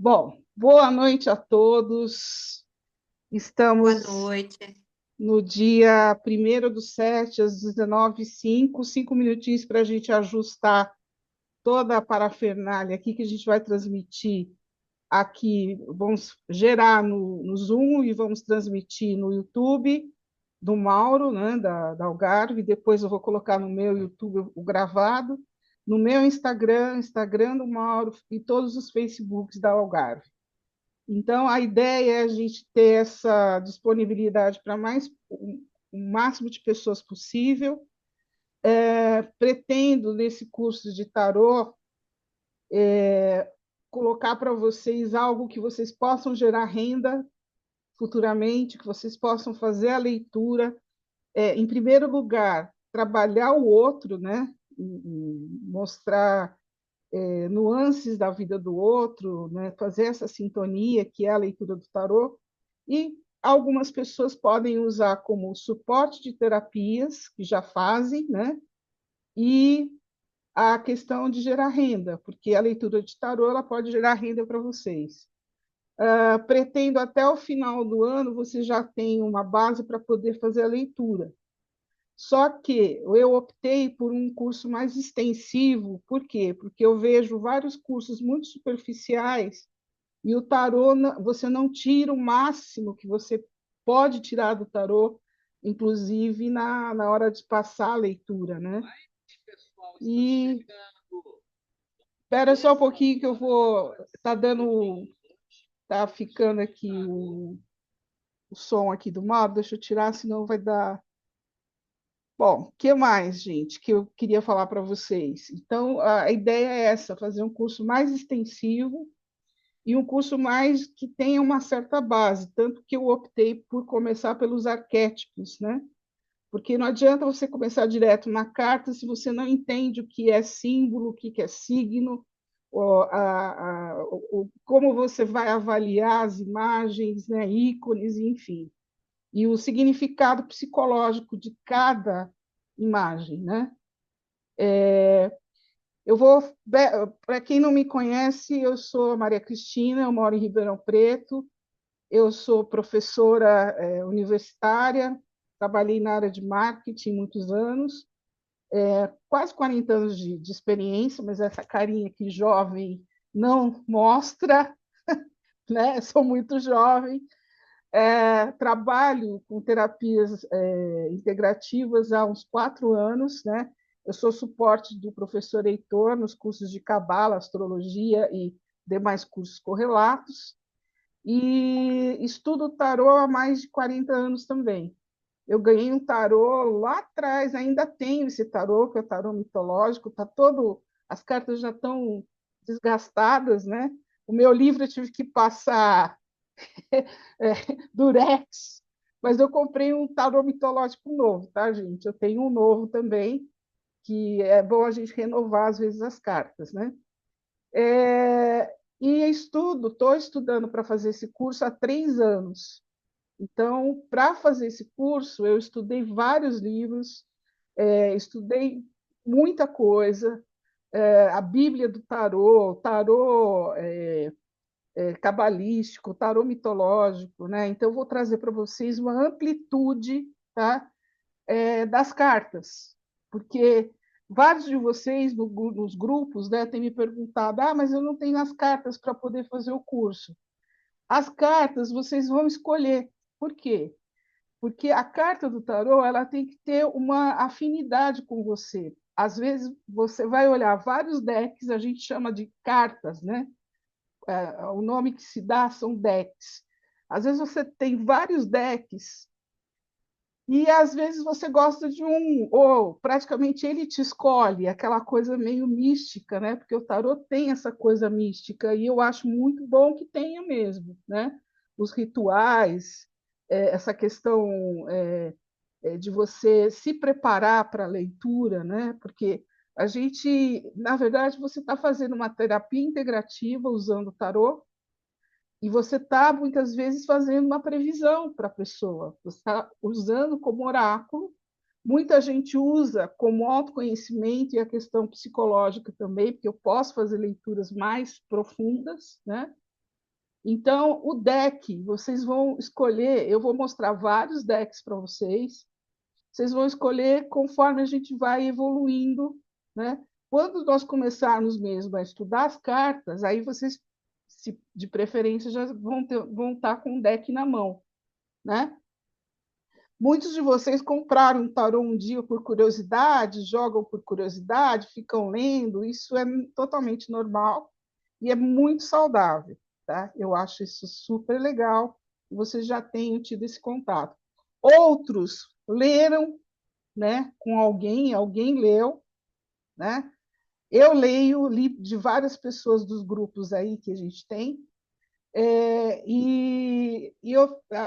Bom, boa noite a todos. Boa Estamos noite. no dia 1º/7, às 19h05, 5 minutinhos para a gente ajustar toda a parafernália aqui que a gente vai transmitir aqui. Vamos gerar no Zoom e vamos transmitir no YouTube do Mauro, né, da Algarve. Depois eu vou colocar no meu YouTube o gravado, no meu Instagram, Instagram do Mauro e todos os Facebooks da Algarve. Então, a ideia é a gente ter essa disponibilidade para o máximo de pessoas possível. Pretendo, nesse curso de tarô, colocar para vocês algo que vocês possam gerar renda futuramente, que vocês possam fazer a leitura. Em primeiro lugar, trabalhar o outro, né? Mostrar nuances da vida do outro, né? Fazer essa sintonia que é a leitura do tarô. E algumas pessoas podem usar como suporte de terapias, que já fazem, né? E a questão de gerar renda, porque a leitura de tarô ela pode gerar renda para vocês. Pretendo até o final do ano você já tem uma base para poder fazer a leitura. Só que eu optei por um curso mais extensivo, por quê? Porque eu vejo vários cursos muito superficiais e o tarô, você não tira o máximo que você pode tirar do tarô, inclusive na hora de passar a leitura, né? E espera só um pouquinho que eu vou. Tá ficando aqui o som aqui do modo, deixa eu tirar, senão vai dar. Bom, o que mais, gente, que eu queria falar para vocês? Então, a ideia é essa, fazer um curso mais extensivo e um curso mais que tenha uma certa base, tanto que eu optei por começar pelos arquétipos, né? Porque não adianta você começar direto na carta se você não entende o que é símbolo, o que é signo, como você vai avaliar as imagens, né, ícones, enfim, e o significado psicológico de cada imagem, né? Eu vou, para quem não me conhece, eu sou Maria Cristina, eu moro em Ribeirão Preto, eu sou professora universitária, trabalhei na área de marketing muitos anos, quase 40 anos de experiência, mas essa carinha aqui jovem não mostra, né? Sou muito jovem. Trabalho com terapias integrativas há uns 4 anos, né? Eu sou suporte do professor Heitor nos cursos de Cabala, Astrologia e demais cursos correlatos, e estudo tarô há mais de 40 anos também. Eu ganhei um tarô lá atrás, ainda tenho esse tarô, que é o tarô mitológico, tá todo, as cartas já estão desgastadas, né? O meu livro eu tive que passar é, durex, mas eu comprei um tarô mitológico novo, tá, gente? Eu tenho um novo também, que é bom a gente renovar às vezes as cartas, né? E estou estudando para fazer esse curso há 3 anos. Então, para fazer esse curso, eu estudei vários livros, estudei muita coisa, a Bíblia do tarô, tarô cabalístico, tarô mitológico, né? Então, eu vou trazer para vocês uma amplitude, tá? Das cartas, porque vários de vocês nos grupos, né, têm me perguntado: mas eu não tenho as cartas para poder fazer o curso. As cartas vocês vão escolher. Por quê? Porque a carta do tarô ela tem que ter uma afinidade com você. Às vezes você vai olhar vários decks, a gente chama de cartas, né? O nome que se dá são decks. Às vezes você tem vários decks e às vezes você gosta de um, ou praticamente ele te escolhe, aquela coisa meio mística, né? Porque o tarô tem essa coisa mística e eu acho muito bom que tenha mesmo, né? Os rituais, essa questão de você se preparar para a leitura, né? Porque a gente, na verdade, você está fazendo uma terapia integrativa usando o tarô e você está, muitas vezes, fazendo uma previsão para a pessoa. Você está usando como oráculo. Muita gente usa como autoconhecimento e a questão psicológica também, porque eu posso fazer leituras mais profundas, né? Então, o deck, vocês vão escolher, eu vou mostrar vários decks para vocês, vocês vão escolher conforme a gente vai evoluindo, né? Quando nós começarmos mesmo a estudar as cartas, aí vocês, de preferência, já vão estar com o deck na mão, né? Muitos de vocês compraram um tarô um dia por curiosidade, jogam por curiosidade, ficam lendo, isso é totalmente normal e é muito saudável, tá? Eu acho isso super legal, e vocês já tenham tido esse contato. Outros leram, né, com alguém, alguém leu, né? Eu leio, li de várias pessoas dos grupos aí que a gente tem,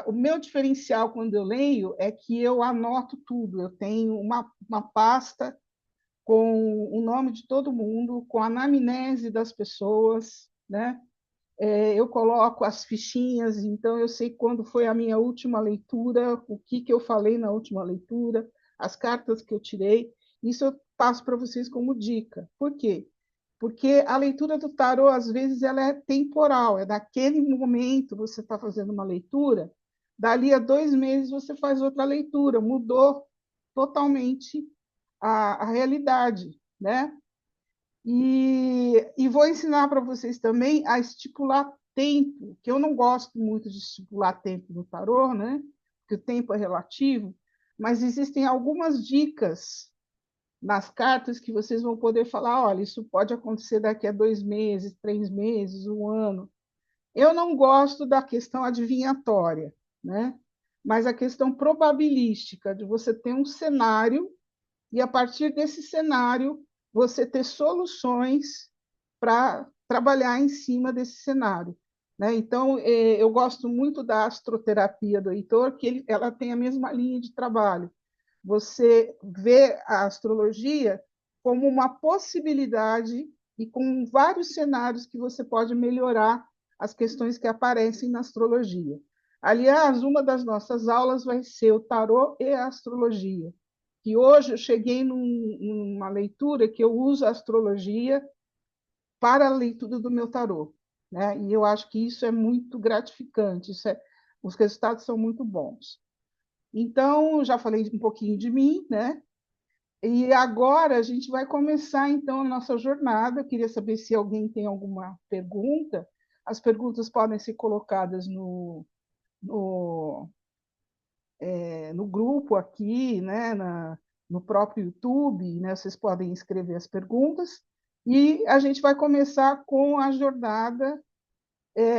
o meu diferencial quando eu leio é que eu anoto tudo. Eu tenho uma pasta com o nome de todo mundo, com a anamnese das pessoas, né? Eu coloco as fichinhas, então eu sei quando foi a minha última leitura, o que, que eu falei na última leitura, as cartas que eu tirei. Isso eu passo para vocês como dica. Por quê? Porque a leitura do tarô, às vezes, ela é temporal, é daquele momento você está fazendo uma leitura, dali a 2 meses você faz outra leitura, mudou totalmente a realidade, né? E vou ensinar para vocês também a estipular tempo, que eu não gosto muito de estipular tempo no tarô, né? Porque o tempo é relativo, mas existem algumas dicas nas cartas que vocês vão poder falar, olha, isso pode acontecer daqui a 2 meses, 3 meses, um ano. Eu não gosto da questão adivinhatória, né? Mas a questão probabilística, de você ter um cenário e, a partir desse cenário, você ter soluções para trabalhar em cima desse cenário. Né? Então, eu gosto muito da astroterapia do Heitor, que ela tem a mesma linha de trabalho. Você vê a astrologia como uma possibilidade e com vários cenários que você pode melhorar as questões que aparecem na astrologia. Aliás, uma das nossas aulas vai ser o tarô e a astrologia. E hoje eu cheguei numa leitura que eu uso a astrologia para a leitura do meu tarô, né? E eu acho que isso é muito gratificante, os resultados são muito bons. Então, já falei um pouquinho de mim, né? E agora a gente vai começar, então, a nossa jornada. Eu queria saber se alguém tem alguma pergunta. As perguntas podem ser colocadas no, no grupo aqui, né? No próprio YouTube, né? Vocês podem escrever as perguntas. E a gente vai começar com a jornada.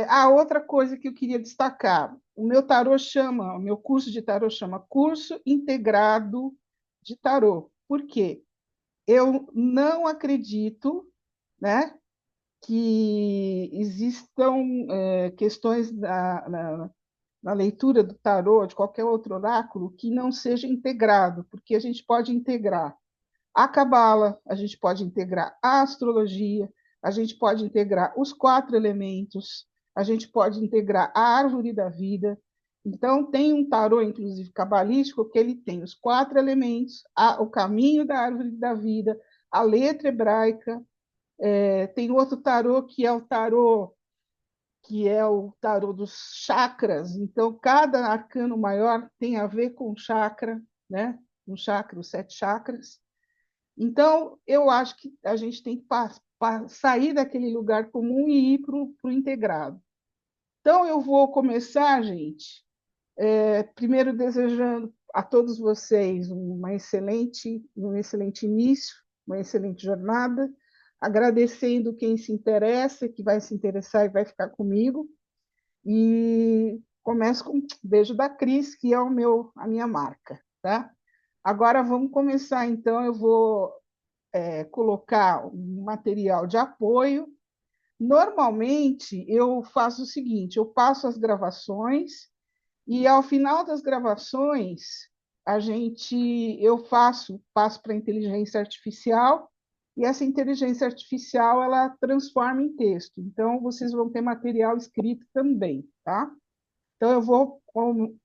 A outra coisa que eu queria destacar, o meu curso de tarô chama Curso Integrado de Tarô. Por quê? Eu não acredito, né, que existam questões na leitura do tarô, de qualquer outro oráculo, que não seja integrado, porque a gente pode integrar a cabala, a gente pode integrar a astrologia, a gente pode integrar os 4 elementos, a gente pode integrar a árvore da vida. Então, tem um tarô, inclusive cabalístico, que ele tem os 4 elementos, o caminho da árvore da vida, a letra hebraica. Tem outro tarô que é o tarô dos chakras. Então, cada arcano maior tem a ver com chakra, né? Um chakra, os 7 chakras. Então, eu acho que a gente tem que sair daquele lugar comum e ir para o integrado. Então, eu vou começar, gente, primeiro desejando a todos vocês um excelente início, uma excelente jornada, agradecendo quem se interessa, que vai se interessar e vai ficar comigo. E começo com um beijo da Cris, que é a minha marca. Tá? Agora vamos começar, então. Eu vou colocar um material de apoio. Normalmente, eu faço o seguinte: eu passo as gravações e, ao final das gravações, eu passo para a inteligência artificial e essa inteligência artificial ela transforma em texto. Então, vocês vão ter material escrito também, tá? Então, eu vou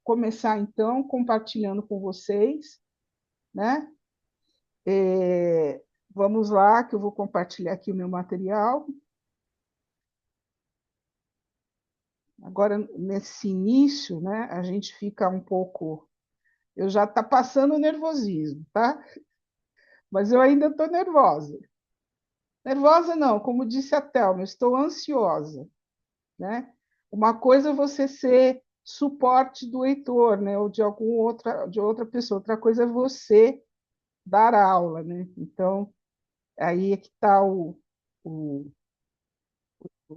começar, então, compartilhando com vocês, né? Vamos lá, que eu vou compartilhar aqui o meu material. Agora, nesse início, né, a gente fica um pouco... Eu já está passando o nervosismo, tá? Mas eu ainda estou nervosa. Nervosa não, como disse a Thelma, eu estou ansiosa, né? Uma coisa é você ser suporte do Heitor, né, ou de outra pessoa. Outra coisa é você dar aula, né? Então, aí é que está o, o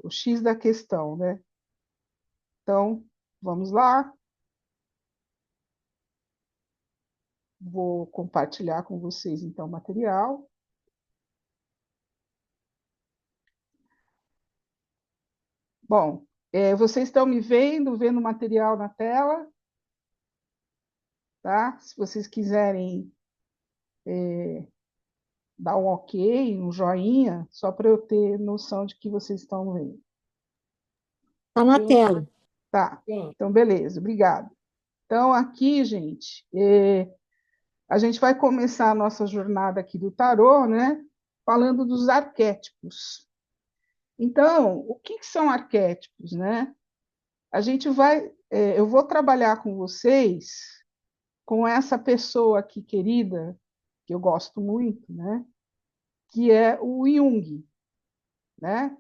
X da questão, né? Então, vamos lá. Vou compartilhar com vocês, então, o material. Bom, vocês estão me vendo o material na tela, tá? Se vocês quiserem dar um ok, um joinha, só para eu ter noção de que vocês estão vendo. Está na tela. Tá, Sim. então beleza, obrigada. Então, aqui, gente, a gente vai começar a nossa jornada aqui do tarô, né? Falando dos arquétipos. Então, o que são arquétipos, né? A gente vai, eu vou trabalhar com vocês, com essa pessoa aqui querida, que eu gosto muito, né? Que é o Jung, né?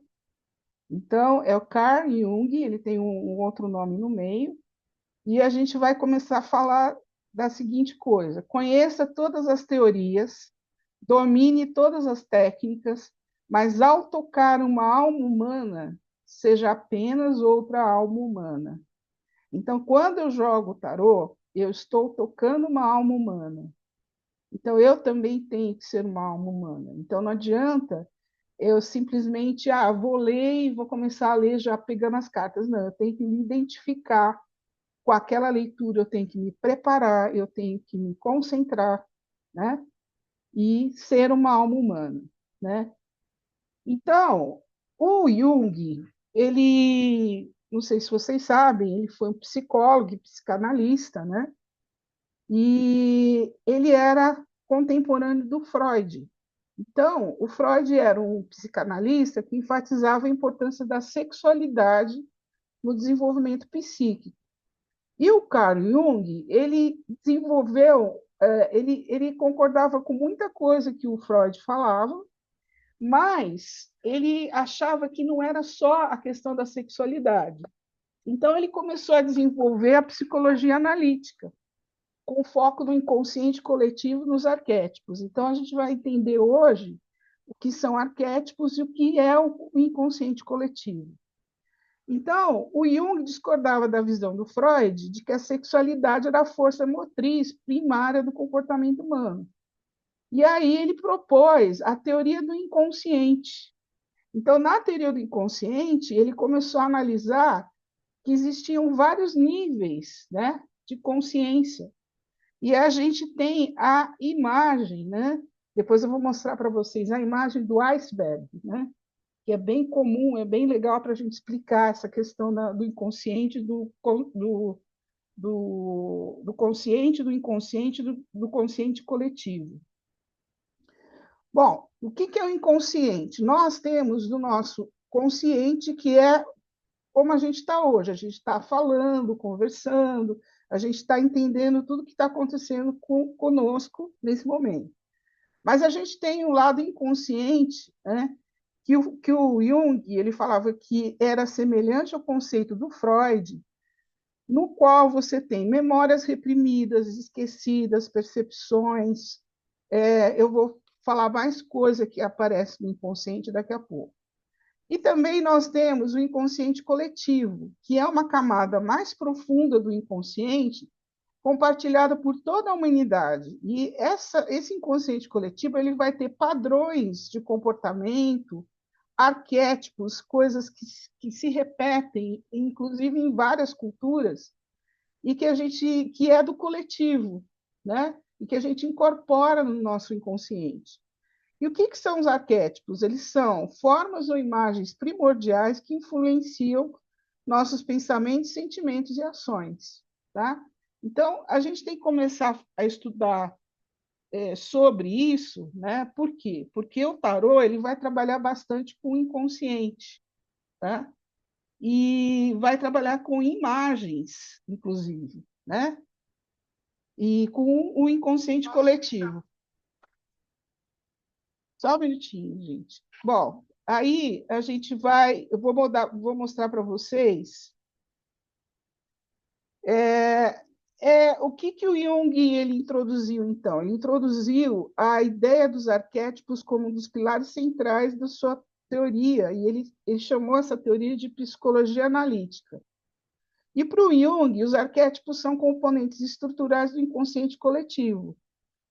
Então, é o Carl Jung, ele tem um outro nome no meio, e a gente vai começar a falar da seguinte coisa: conheça todas as teorias, domine todas as técnicas, mas ao tocar uma alma humana, seja apenas outra alma humana. Então, quando eu jogo o tarô, eu estou tocando uma alma humana. Então, eu também tenho que ser uma alma humana. Então, não adianta eu simplesmente, vou ler e vou começar a ler já pegando as cartas. Não, eu tenho que me identificar com aquela leitura, eu tenho que me preparar, eu tenho que me concentrar, né? E ser uma alma humana, né? Então, o Jung, ele, não sei se vocês sabem, ele foi um psicólogo e psicanalista, né? E ele era contemporâneo do Freud. Então, o Freud era um psicanalista que enfatizava a importância da sexualidade no desenvolvimento psíquico. E o Carl Jung, ele desenvolveu, ele concordava com muita coisa que o Freud falava, mas ele achava que não era só a questão da sexualidade. Então, ele começou a desenvolver a psicologia analítica, com foco no inconsciente coletivo nos arquétipos. Então, a gente vai entender hoje o que são arquétipos e o que é o inconsciente coletivo. Então, o Jung discordava da visão do Freud de que a sexualidade era a força motriz primária do comportamento humano. E aí ele propôs a teoria do inconsciente. Então, na teoria do inconsciente, ele começou a analisar que existiam vários níveis, né, de consciência. E a gente tem a imagem, né? Depois eu vou mostrar para vocês a imagem do iceberg, né? Que é bem comum, é bem legal para a gente explicar essa questão do inconsciente, do consciente, do inconsciente, do consciente coletivo. Bom, o que é o inconsciente? Nós temos no nosso consciente, que é como a gente está hoje, a gente está falando, conversando, a gente está entendendo tudo que está acontecendo conosco nesse momento. Mas a gente tem um lado inconsciente, né? Que o Jung ele falava que era semelhante ao conceito do Freud, no qual você tem memórias reprimidas, esquecidas, percepções. Eu vou falar mais coisa que aparece no inconsciente daqui a pouco. E também nós temos o inconsciente coletivo, que é uma camada mais profunda do inconsciente, compartilhada por toda a humanidade. E esse inconsciente coletivo ele vai ter padrões de comportamento, arquétipos, coisas que se repetem, inclusive em várias culturas, e que é do coletivo, né? E que a gente incorpora no nosso inconsciente. E o que são os arquétipos? Eles são formas ou imagens primordiais que influenciam nossos pensamentos, sentimentos e ações. Tá? Então, a gente tem que começar a estudar sobre isso, né? Por quê? Porque o tarô ele vai trabalhar bastante com o inconsciente. Tá? e vai trabalhar com imagens, inclusive, né? E com o inconsciente coletivo. Só um minutinho, gente. Bom, aí a gente vai, vou mostrar para vocês o que o Jung ele introduziu, então. Ele introduziu a ideia dos arquétipos como um dos pilares centrais da sua teoria, e ele chamou essa teoria de psicologia analítica. E para o Jung, os arquétipos são componentes estruturais do inconsciente coletivo,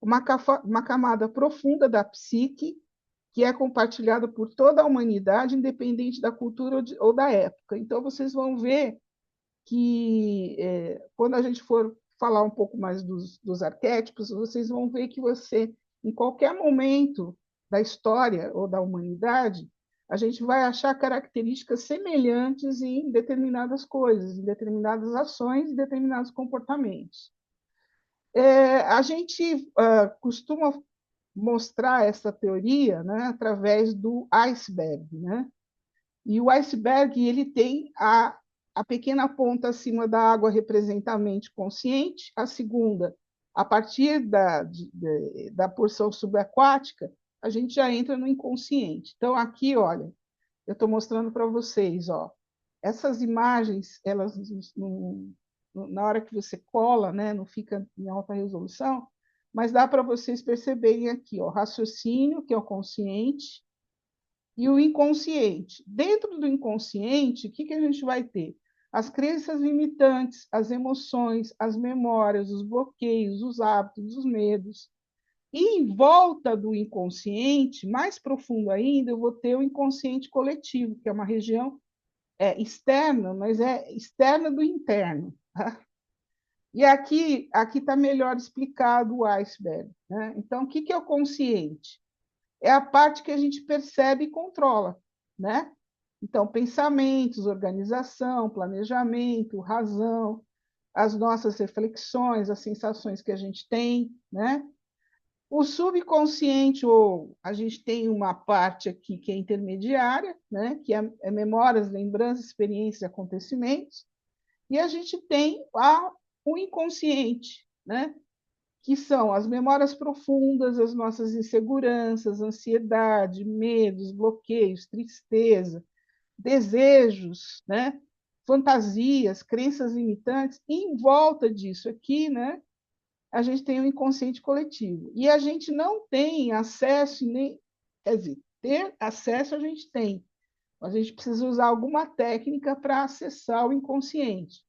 uma camada profunda da psique que é compartilhada por toda a humanidade, independente da cultura ou da época. Então, vocês vão ver que, quando a gente for falar um pouco mais dos arquétipos, vocês vão ver que você, em qualquer momento da história ou da humanidade, a gente vai achar características semelhantes em determinadas coisas, em determinadas ações, em determinados comportamentos. A gente costuma mostrar essa teoria, né, através do iceberg, né? E o iceberg ele tem a pequena ponta acima da água representa a mente consciente, a segunda, a partir da porção subaquática, a gente já entra no inconsciente. Então, aqui, olha, eu estou mostrando para vocês, ó, essas imagens, elas, na hora que você cola, né, não fica em alta resolução, mas dá para vocês perceberem aqui, ó, raciocínio, que é o consciente, e o inconsciente. Dentro do inconsciente, o que a gente vai ter? As crenças limitantes, as emoções, as memórias, os bloqueios, os hábitos, os medos. E em volta do inconsciente, mais profundo ainda, eu vou ter o inconsciente coletivo, que é uma região externa, mas é externa do interno. Tá? E aqui está melhor explicado o iceberg. Né? Então, o que é o consciente? É a parte que a gente percebe e controla, né? Então, pensamentos, organização, planejamento, razão, as nossas reflexões, as sensações que a gente tem, né? O subconsciente, ou a gente tem uma parte aqui que é intermediária, né? Que é memórias, lembranças, experiências e acontecimentos, e a gente tem o inconsciente, né? Que são as memórias profundas, as nossas inseguranças, ansiedade, medos, bloqueios, tristeza, desejos, né? Fantasias, crenças limitantes, e em volta disso aqui, né? A gente tem o inconsciente coletivo. E a gente não tem acesso, nem, quer dizer, ter acesso a gente tem, mas a gente precisa usar alguma técnica para acessar o inconsciente.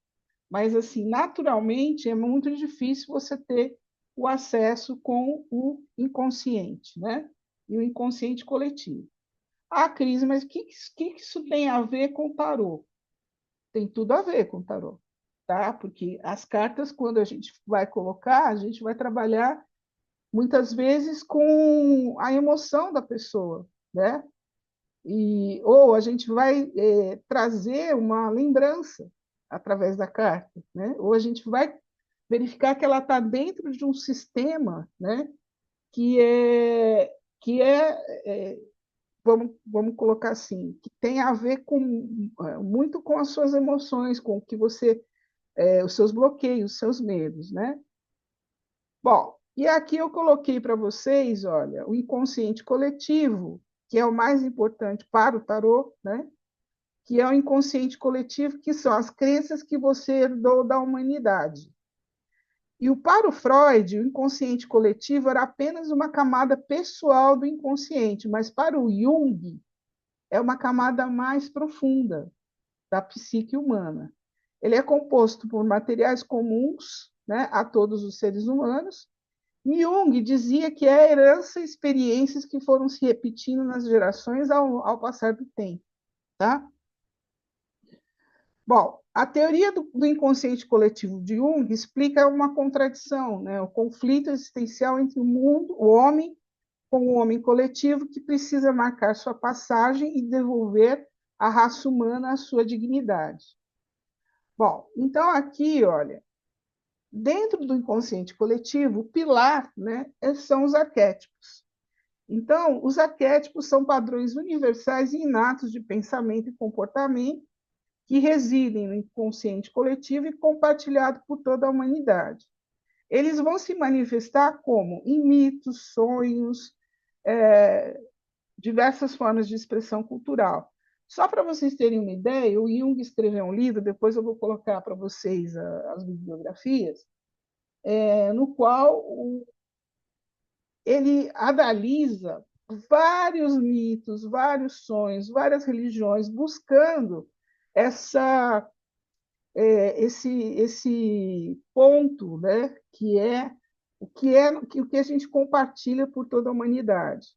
Mas, assim, naturalmente, é muito difícil você ter o acesso com o inconsciente, né? E o inconsciente coletivo. Ah, Cris, mas o que isso tem a ver com o tarô? Tem tudo a ver com o tarô, tá? Porque as cartas, quando a gente vai colocar, a gente vai trabalhar muitas vezes com a emoção da pessoa, né? Ou a gente vai trazer uma lembrança através da carta, né? Ou a gente vai verificar que ela está dentro de um sistema, né? Que é, que é, vamos colocar assim, que tem a ver muito com as suas emoções, com o que você, os seus bloqueios, os seus medos, né? Bom, e aqui eu coloquei para vocês, olha, o inconsciente coletivo, que é o mais importante para o tarô, né? Que é o inconsciente coletivo, que são as crenças que você herdou da humanidade. Para o Freud, o inconsciente coletivo era apenas uma camada pessoal do inconsciente, mas para o Jung é uma camada mais profunda da psique humana. Ele é composto por materiais comuns, né, a todos os seres humanos. Jung dizia que é a herança e experiências que foram se repetindo nas gerações ao passar do tempo. Tá? Bom, a teoria do inconsciente coletivo de Jung explica uma contradição, né? O conflito existencial entre o mundo, o homem, com o homem coletivo que precisa marcar sua passagem e devolver à raça humana a sua dignidade. Bom, então aqui, olha, dentro do inconsciente coletivo, o pilar, né, são os arquétipos. Então, os arquétipos são padrões universais e inatos de pensamento e comportamento que residem no inconsciente coletivo e compartilhado por toda a humanidade. Eles vão se manifestar como em mitos, sonhos, diversas formas de expressão cultural. Só para vocês terem uma ideia, o Jung escreveu um livro, depois eu vou colocar para vocês as bibliografias, no qual ele analisa vários mitos, vários sonhos, várias religiões, buscando esse ponto, né, que é o que a gente compartilha por toda a humanidade.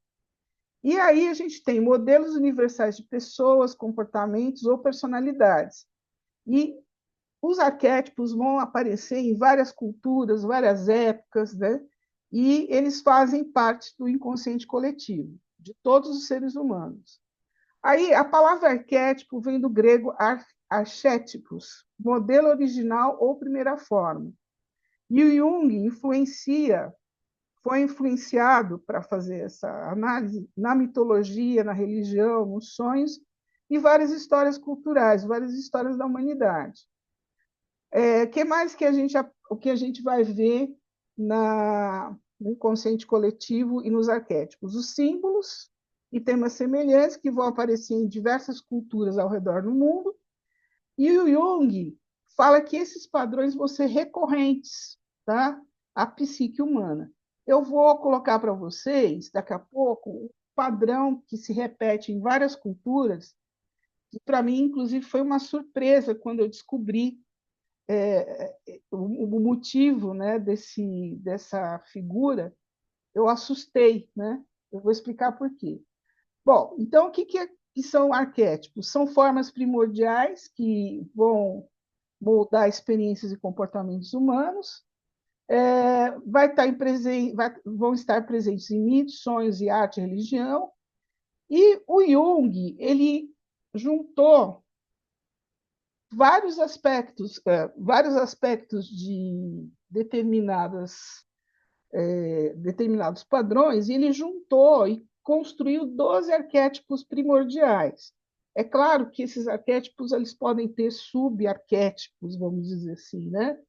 E aí a gente tem modelos universais de pessoas, comportamentos ou personalidades. E os arquétipos vão aparecer em várias culturas, várias épocas, né? E eles fazem parte do inconsciente coletivo, de todos os seres humanos. Aí a palavra arquétipo vem do grego archétipos, modelo original ou primeira forma. E o Jung foi influenciado para fazer essa análise na mitologia, na religião, nos sonhos e várias histórias culturais, várias histórias da humanidade. Que mais que o que a gente vai ver no inconsciente coletivo e nos arquétipos? Os símbolos e temas semelhantes que vão aparecer em diversas culturas ao redor do mundo. E o Jung fala que esses padrões vão ser recorrentes, tá? À psique humana. Eu vou colocar para vocês, daqui a pouco, um padrão que se repete em várias culturas, que para mim, inclusive, foi uma surpresa quando eu descobri o motivo, né, dessa figura. Eu assustei, né? Eu vou explicar por quê. Bom, então, que são arquétipos? São formas primordiais que vão moldar experiências e comportamentos humanos, vão estar presentes em mitos, sonhos e arte e religião. E o Jung, ele juntou vários aspectos de determinados padrões, e ele juntou e construiu 12 arquétipos primordiais. É claro que esses arquétipos eles podem ter subarquétipos, vamos dizer assim, né?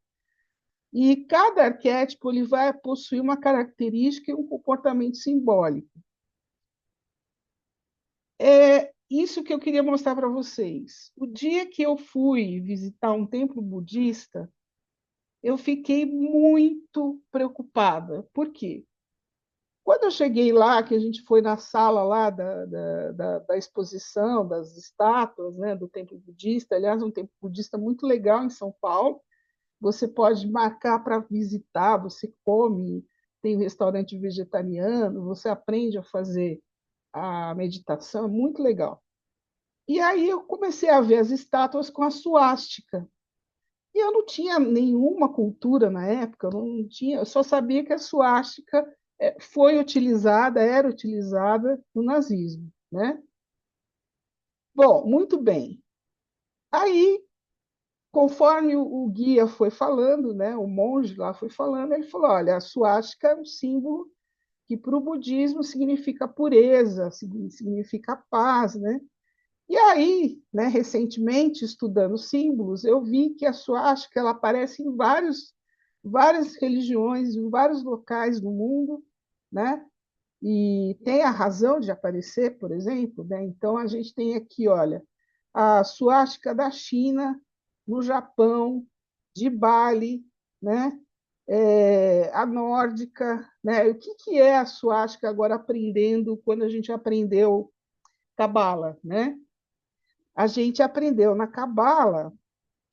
E cada arquétipo ele vai possuir uma característica e um comportamento simbólico. É isso que eu queria mostrar para vocês. O dia que eu fui visitar um templo budista, eu fiquei muito preocupada. Por quê? Quando eu cheguei lá, que a gente foi na sala lá da exposição, das estátuas, né, do templo budista, aliás, um templo budista muito legal em São Paulo, você pode marcar para visitar, você come, tem um restaurante vegetariano, você aprende a fazer a meditação, é muito legal. E aí eu comecei a ver as estátuas com a suástica. E eu não tinha nenhuma cultura na época, eu não tinha, eu só sabia que a suástica era utilizada no nazismo, né? Bom, muito bem. Aí, conforme o guia foi falando, né, o monge lá foi falando, ele falou: olha, a suástica é um símbolo que para o budismo significa pureza, significa paz, né? E aí, né, recentemente, estudando símbolos, eu vi que a suástica ela aparece em várias religiões, em vários locais do mundo, né? E tem a razão de aparecer, por exemplo, né? Então a gente tem aqui, olha, a suástica da China, no Japão, de Bali, né? A nórdica, né? O que é a suástica agora aprendendo quando a gente aprendeu Cabala, né? A gente aprendeu na Cabala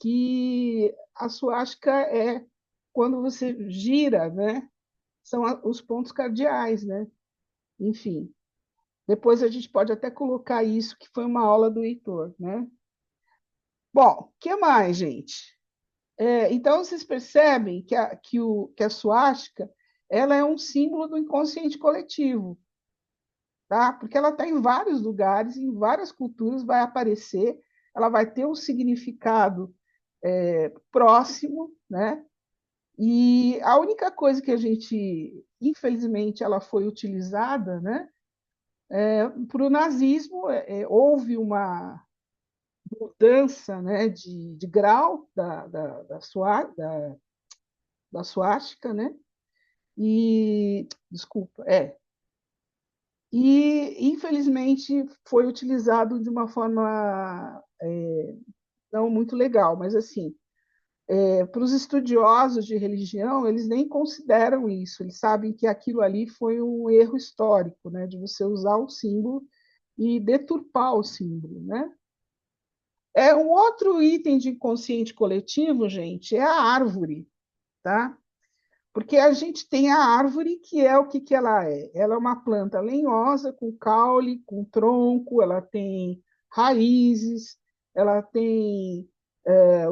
que a suástica é quando você gira, né? São os pontos cardeais, né? Enfim, depois a gente pode até colocar isso, que foi uma aula do Heitor, né? Bom, o que mais, gente? Então, vocês percebem que a suástica ela é um símbolo do inconsciente coletivo, tá? Porque ela está em vários lugares, em várias culturas, vai aparecer, ela vai ter um significado próximo, né? E a única coisa que a gente, infelizmente, ela foi utilizada, né? Para o nazismo, houve mudança, né, de grau da suástica, né? E, desculpa, e infelizmente foi utilizado de uma forma não muito legal, mas assim, para os estudiosos de religião, eles nem consideram isso, eles sabem que aquilo ali foi um erro histórico, né, de você usar o símbolo e deturpar o símbolo, né? Um outro item de inconsciente coletivo, gente, é a árvore, tá? Porque a gente tem a árvore, que é o que, que ela é? Ela é uma planta lenhosa, com caule, com tronco, ela tem raízes, ela tem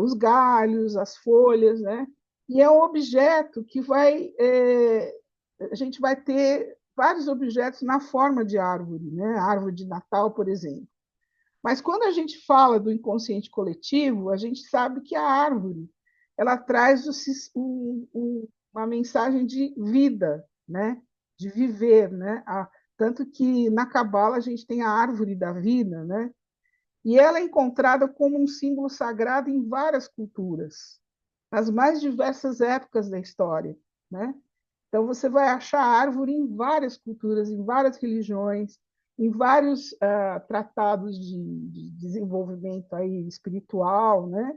os galhos, as folhas, né? E é um objeto que a gente vai ter vários objetos na forma de árvore, né? Árvore de Natal, por exemplo. Mas quando a gente fala do inconsciente coletivo, a gente sabe que a árvore ela traz uma mensagem de vida, né? De viver, né? Tanto que na Cabala a gente tem a árvore da vida, né? E ela é encontrada como um símbolo sagrado em várias culturas, nas mais diversas épocas da história, né? Então, você vai achar árvore em várias culturas, em várias religiões, em vários tratados de desenvolvimento aí espiritual, né?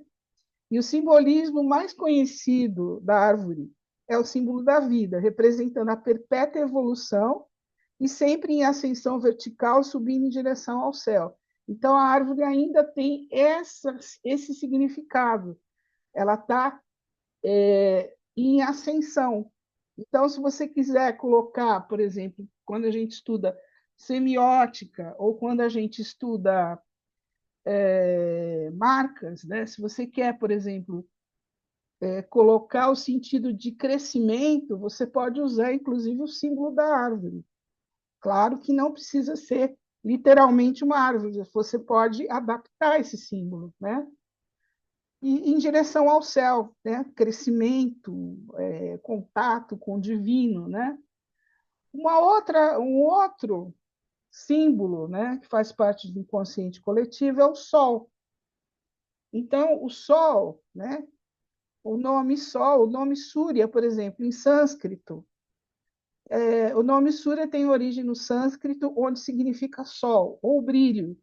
E o simbolismo mais conhecido da árvore é o símbolo da vida, representando a perpétua evolução e sempre em ascensão vertical, subindo em direção ao céu. Então, a árvore ainda tem esse significado. Ela está em ascensão. Então, se você quiser colocar, por exemplo, quando a gente estuda semiótica ou quando a gente estuda marcas, né? Se você quer, por exemplo, colocar o sentido de crescimento, você pode usar, inclusive, o símbolo da árvore. Claro que não precisa ser literalmente uma árvore, você pode adaptar esse símbolo, né? E em direção ao céu, né? Crescimento, contato com o divino, né? Um outro símbolo, né, que faz parte do inconsciente coletivo é o sol. Então, o sol, né, o nome sol, o nome Surya, por exemplo, em sânscrito, o nome Surya tem origem no sânscrito, onde significa sol ou brilho,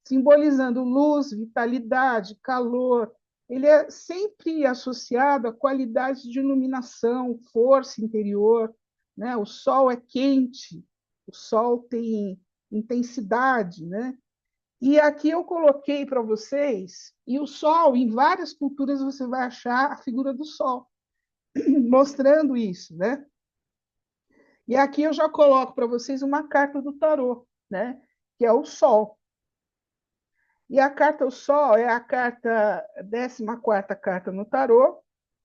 simbolizando luz, vitalidade, calor. Ele é sempre associado a qualidades de iluminação, força interior, né? O sol é quente, o sol tem intensidade, né? E aqui eu coloquei para vocês, e o sol, em várias culturas você vai achar a figura do sol, mostrando isso, né? E aqui eu já coloco para vocês uma carta do tarô, né? Que é o sol. E a carta O Sol é a carta 14ª carta no tarô,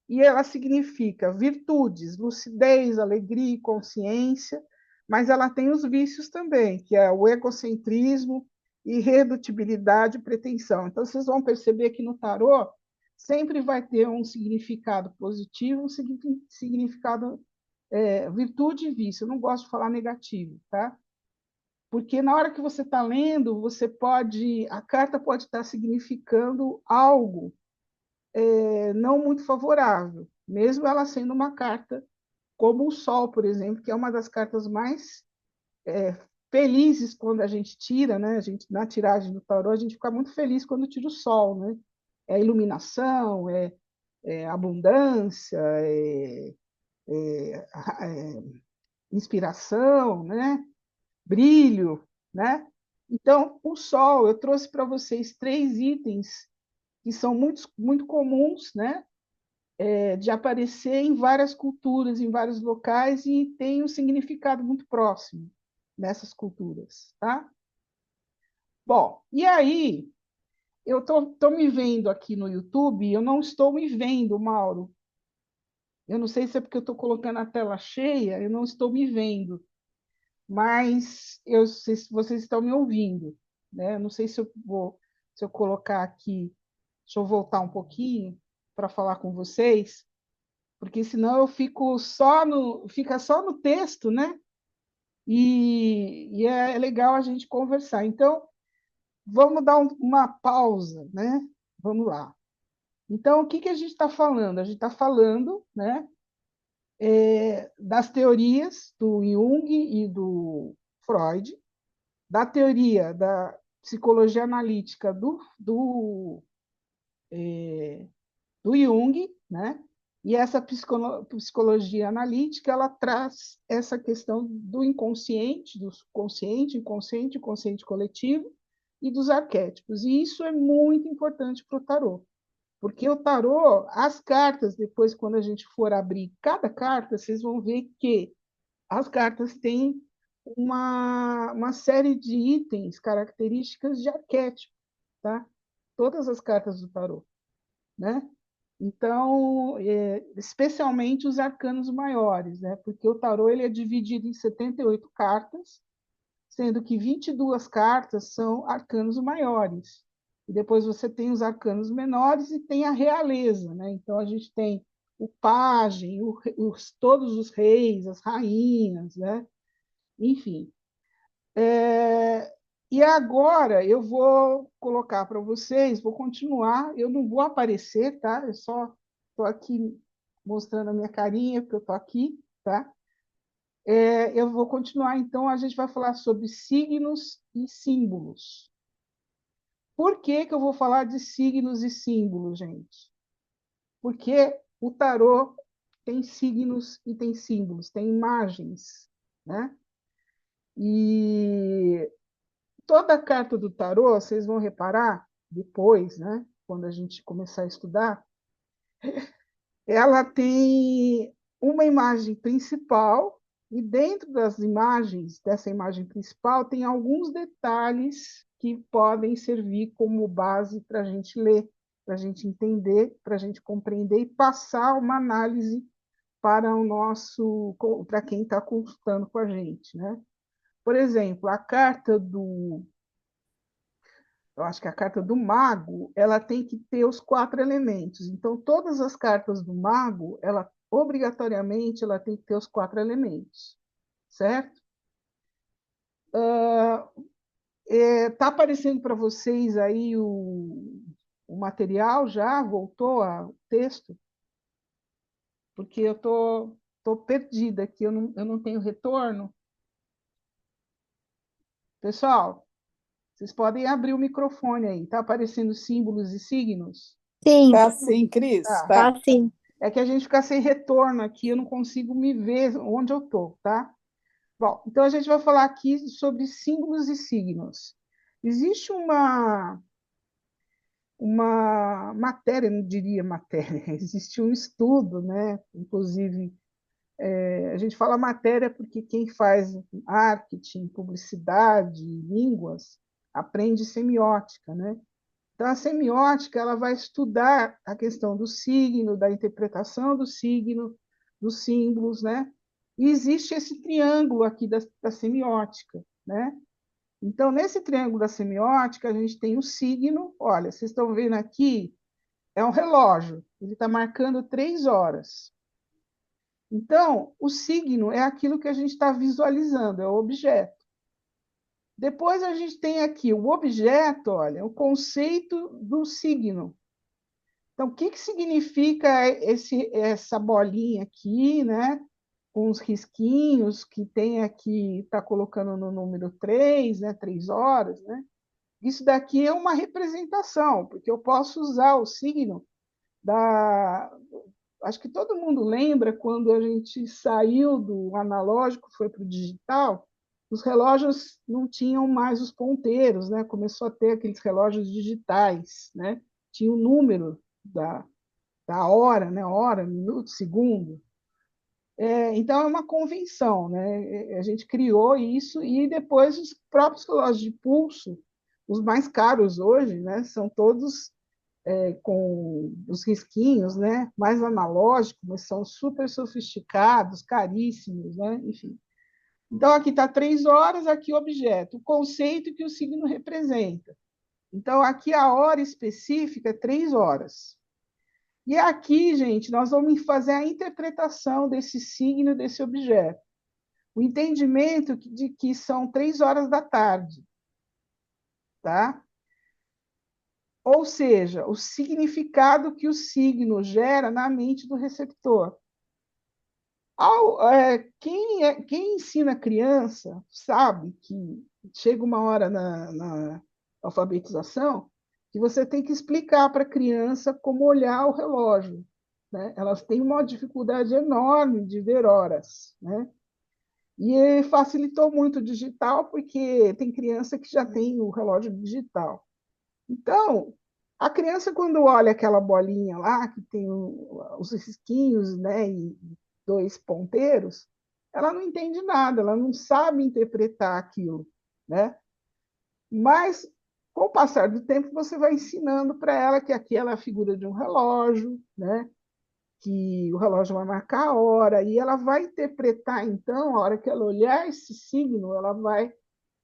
e ela significa virtudes, lucidez, alegria e consciência, mas ela tem os vícios também, que é o egocentrismo, irredutibilidade e pretensão. Então, vocês vão perceber que no tarô sempre vai ter um significado positivo, um significado virtude e vício. Eu não gosto de falar negativo, tá? Porque na hora que você está lendo, a carta pode estar significando algo não muito favorável, mesmo ela sendo uma carta como o Sol, por exemplo, que é uma das cartas mais felizes quando a gente tira, né? A gente, na tiragem do tarô, a gente fica muito feliz quando tira o Sol, né? É iluminação, abundância, é inspiração, né? Brilho, né? Então, o sol, eu trouxe para vocês três itens que são muito comuns, né? De aparecer em várias culturas, em vários locais e tem um significado muito próximo nessas culturas, tá? Bom, e aí eu tô me vendo aqui no YouTube, eu não estou me vendo, Mauro. Eu não sei se é porque eu estou colocando a tela cheia, eu não estou me vendo. Mas eu sei se vocês estão me ouvindo, né? Não sei se eu colocar aqui, deixa eu voltar um pouquinho para falar com vocês, porque senão eu fica só no texto, né? E é legal a gente conversar. Então, vamos dar uma pausa, né? Vamos lá. Então, o que que a gente está falando? A gente está falando, né, das teorias do Jung e do Freud, da teoria da psicologia analítica do Jung, né? E essa psicologia analítica ela traz essa questão do inconsciente, do consciente, inconsciente, consciente coletivo e dos arquétipos. E isso é muito importante para o tarô, porque o tarô, as cartas, depois, quando a gente for abrir cada carta, vocês vão ver que as cartas têm uma série de itens, características de arquétipo, tá? Todas as cartas do tarô, né? Então, especialmente os arcanos maiores, né? Porque o tarô ele é dividido em 78 cartas, sendo que 22 cartas são arcanos maiores. E depois você tem os arcanos menores e tem a realeza, né? Então a gente tem o pajem, todos os reis, as rainhas, né? Enfim. E agora eu vou colocar para vocês, vou continuar, eu não vou aparecer, tá? Eu só estou aqui mostrando a minha carinha, porque eu estou aqui, tá? Eu vou continuar, então, a gente vai falar sobre signos e símbolos. Por que que eu vou falar de signos e símbolos, gente? Porque o tarô tem signos e tem símbolos, tem imagens, né? E toda carta do tarô, vocês vão reparar depois, né? Quando a gente começar a estudar, ela tem uma imagem principal e dentro das imagens, dessa imagem principal, tem alguns detalhes que podem servir como base para a gente ler, para a gente entender, para a gente compreender e passar uma análise para o nosso, para quem está consultando com a gente, né? Por exemplo, a carta do, eu acho que a carta do mago, ela tem que ter os 4 elementos. Então, todas as cartas do mago, ela obrigatoriamente ela tem que ter os 4 elementos, certo? Tá aparecendo para vocês aí o material já? Voltou o texto? Porque eu tô perdida aqui, eu não tenho retorno. Pessoal, vocês podem abrir o microfone aí. Tá aparecendo símbolos e signos? Sim, Tá sim, Cris, Tá. tá. tá sim. É que a gente fica sem retorno aqui, eu não consigo me ver onde eu estou, tá? Bom, então a gente vai falar aqui sobre símbolos e signos. Existe uma matéria, não diria matéria, existe um estudo, né? Inclusive, a gente fala matéria porque quem faz marketing, publicidade, línguas, aprende semiótica, né? Então, a semiótica ela vai estudar a questão do signo, da interpretação do signo, dos símbolos, né? E existe esse triângulo aqui da semiótica, né? Então, nesse triângulo da semiótica, a gente tem o signo. Olha, vocês estão vendo aqui, é um relógio, ele está marcando 3 horas. Então, o signo é aquilo que a gente está visualizando, é o objeto. Depois a gente tem aqui o objeto, olha, o conceito do signo. Então, o que que significa essa bolinha aqui, né? Com os risquinhos que tem aqui, está colocando no número 3, né? 3 horas, né? Isso daqui é uma representação, porque eu posso usar o signo da. Acho que todo mundo lembra quando a gente saiu do analógico, foi para o digital, os relógios não tinham mais os ponteiros, né? Começou a ter aqueles relógios digitais, né? Tinha o número da hora, né? Hora, minuto, segundo. Então, é uma convenção, né? A gente criou isso e depois os próprios relógios de pulso, os mais caros hoje, né? São todos com os risquinhos, né? Mais analógicos, mas são super sofisticados, caríssimos, né? Enfim. Então, aqui está 3 horas, aqui o objeto, o conceito que o signo representa. Então, aqui a hora específica é 3 horas. E aqui, gente, nós vamos fazer a interpretação desse signo, desse objeto. O entendimento de que são 3 horas da tarde, tá? ou seja, o significado que o signo gera na mente do receptor. Quem ensina criança sabe que chega uma hora na alfabetização que você tem que explicar para a criança como olhar o relógio, né? Elas têm uma dificuldade enorme de ver horas, né? E facilitou muito o digital, porque tem criança que já tem o relógio digital. Então, a criança, quando olha aquela bolinha lá, que tem os risquinhos, né, e dois ponteiros, ela não entende nada, ela não sabe interpretar aquilo, né? Mas, com o passar do tempo, você vai ensinando para ela que aquela é a figura de um relógio, né? Que o relógio vai marcar a hora, e ela vai interpretar, então, a hora que ela olhar esse signo, ela vai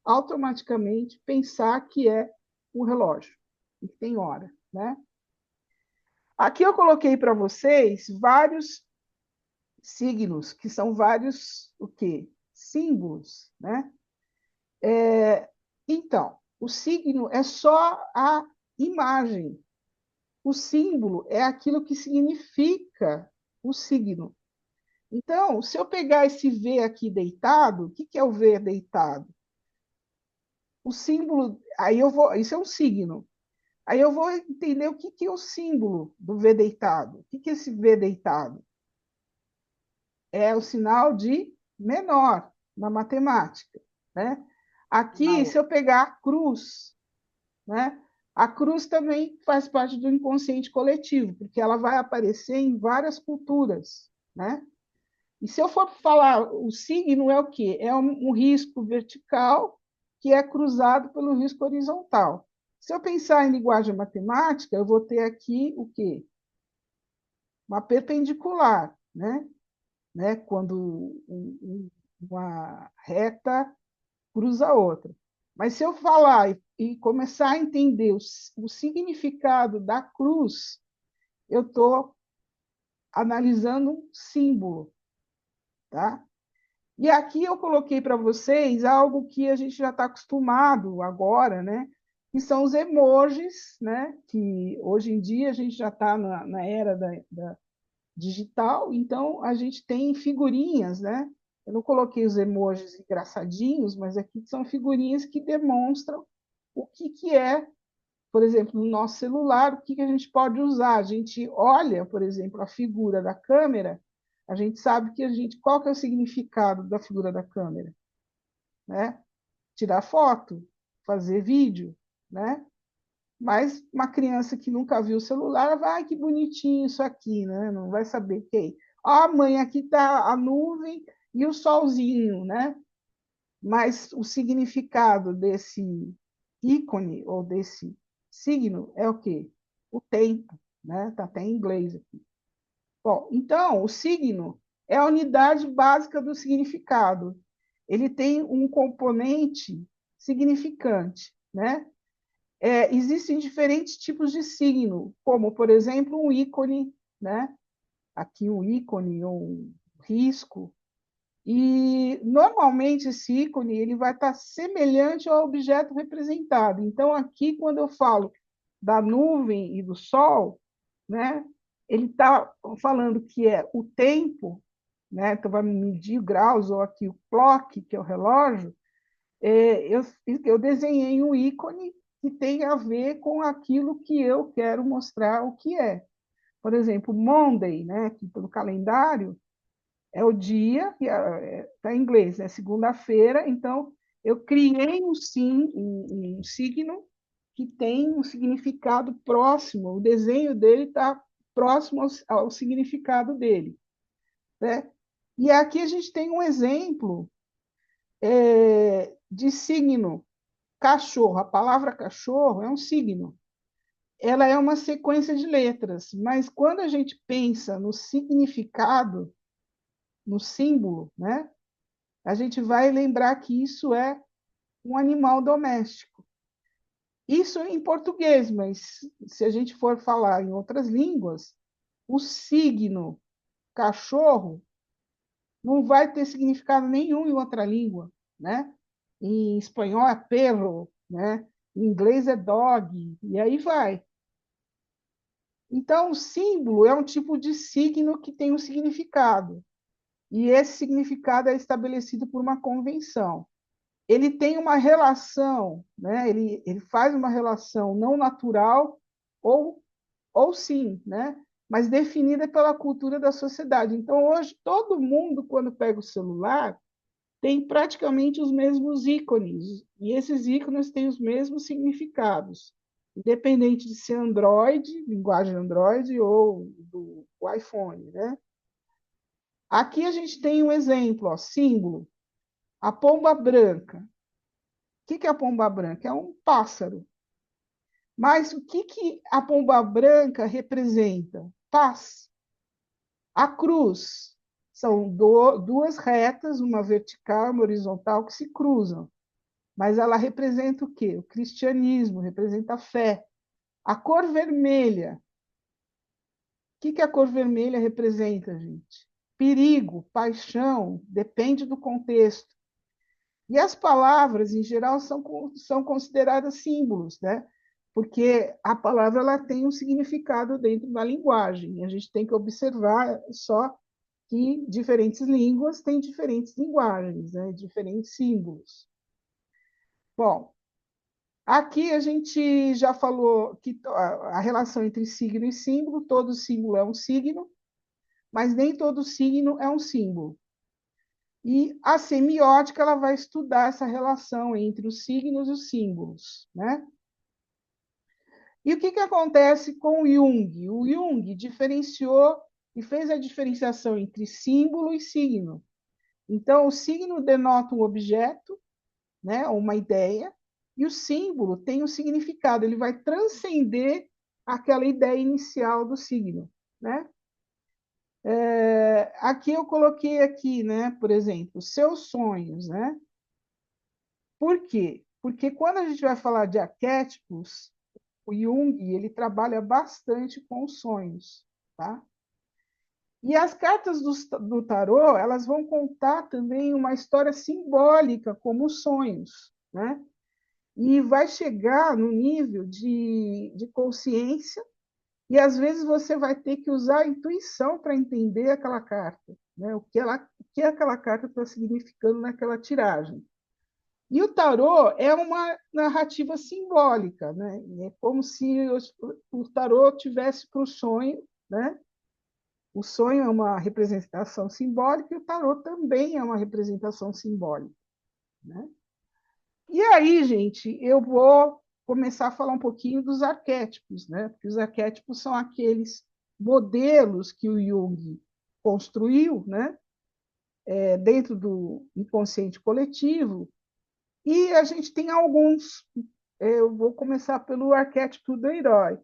automaticamente pensar que é um relógio, e que tem hora, né? Aqui eu coloquei para vocês vários signos, que são vários o quê? Símbolos, né? Então, o signo é só a imagem. O símbolo é aquilo que significa o signo. Então, se eu pegar esse V aqui deitado, o que é o V deitado? O símbolo, aí eu vou, isso é um signo. Aí eu vou entender o que é o símbolo do V deitado. O que é esse V deitado? É o sinal de menor na matemática, né? Aqui, se eu pegar a cruz, né? A cruz também faz parte do inconsciente coletivo, porque ela vai aparecer em várias culturas, né? E se eu for falar, o signo é o quê? É um risco vertical que é cruzado pelo risco horizontal. Se eu pensar em linguagem matemática, eu vou ter aqui o quê? Uma perpendicular, né? Quando uma reta cruza a outra. Mas se eu falar e começar a entender o significado da cruz, eu estou analisando um símbolo, tá? E aqui eu coloquei para vocês algo que a gente já está acostumado agora, né? Que são os emojis, né? Que hoje em dia a gente já está na era da digital, então a gente tem figurinhas, né? Eu não coloquei os emojis engraçadinhos, mas aqui são figurinhas que demonstram o que é, por exemplo, no nosso celular, o que a gente pode usar. A gente olha, por exemplo, a figura da câmera, a gente sabe qual que é o significado da figura da câmera, né? Tirar foto, fazer vídeo, né? Mas uma criança que nunca viu o celular vai, que bonitinho isso aqui, né? Não vai saber o que é. Ah, mãe, aqui está a nuvem e o solzinho, né? Mas o significado desse ícone ou desse signo é o quê? O tempo, né? Está até em inglês aqui. Bom, então, o signo é a unidade básica do significado. Ele tem um componente significante, né? Existem diferentes tipos de signo, como, por exemplo, um ícone, né? Aqui um ícone, um risco, e normalmente esse ícone ele vai estar semelhante ao objeto representado. Então, aqui, quando eu falo da nuvem e do sol, né? Ele está falando que é o tempo, né? Então, vai medir graus, ou aqui o clock, que é o relógio, eu desenhei um ícone que tem a ver com aquilo que eu quero mostrar o que é. Por exemplo, Monday, né, aqui pelo calendário, é o dia, que está em inglês, é segunda-feira, então eu criei um signo que tem um significado próximo, o desenho dele está próximo ao significado dele, né? E aqui a gente tem um exemplo de signo. Cachorro, a palavra cachorro é um signo. Ela é uma sequência de letras, mas quando a gente pensa no significado, no símbolo, né, a gente vai lembrar que isso é um animal doméstico. Isso em português, mas se a gente for falar em outras línguas, o signo cachorro não vai ter significado nenhum em outra língua, né? Em espanhol é perro, né? Em inglês é dog, e aí vai. Então, o símbolo é um tipo de signo que tem um significado, e esse significado é estabelecido por uma convenção. Ele tem uma relação, né? Ele faz uma relação não natural ou sim, né? Mas definida pela cultura da sociedade. Então, hoje, todo mundo, quando pega o celular, tem praticamente os mesmos ícones, e esses ícones têm os mesmos significados, independente de ser Android, linguagem Android, ou do iPhone, né? Aqui a gente tem um exemplo, ó, símbolo, a pomba branca. O que é a pomba branca? É um pássaro. Mas o que a pomba branca representa? Paz. A cruz são duas retas, uma vertical e uma horizontal, que se cruzam. Mas ela representa o quê? O cristianismo, representa a fé. A cor vermelha. O que a cor vermelha representa, gente? Perigo, paixão, depende do contexto. E as palavras, em geral, são consideradas símbolos, né? Porque a palavra ela tem um significado dentro da linguagem. A gente tem que observar só que diferentes línguas têm diferentes linguagens, né? Diferentes símbolos. Bom, aqui a gente já falou que a relação entre signo e símbolo, todo símbolo é um signo, mas nem todo signo é um símbolo. E a semiótica ela vai estudar essa relação entre os signos e os símbolos, né? E o que acontece com o Jung? O Jung diferenciou e fez a diferenciação entre símbolo e signo. Então, o signo denota um objeto, né, uma ideia, e o símbolo tem um significado, ele vai transcender aquela ideia inicial do signo, né? Aqui eu coloquei aqui, né, por exemplo, seus sonhos, né? Por quê? Porque quando a gente vai falar de arquétipos, o Jung ele trabalha bastante com os sonhos, tá? E as cartas do tarô elas vão contar também uma história simbólica, como os sonhos, né? E vai chegar no nível de consciência, e às vezes você vai ter que usar a intuição para entender aquela carta, né? O que aquela carta está significando naquela tiragem. E o tarô é uma narrativa simbólica, né? É como se o tarô tivesse para o sonho, né? O sonho é uma representação simbólica e o tarô também é uma representação simbólica, né? E aí, gente, eu vou começar a falar um pouquinho dos arquétipos, né? Porque os arquétipos são aqueles modelos que o Jung construiu, né? Dentro do inconsciente coletivo. E a gente tem alguns. Eu vou começar pelo arquétipo do herói.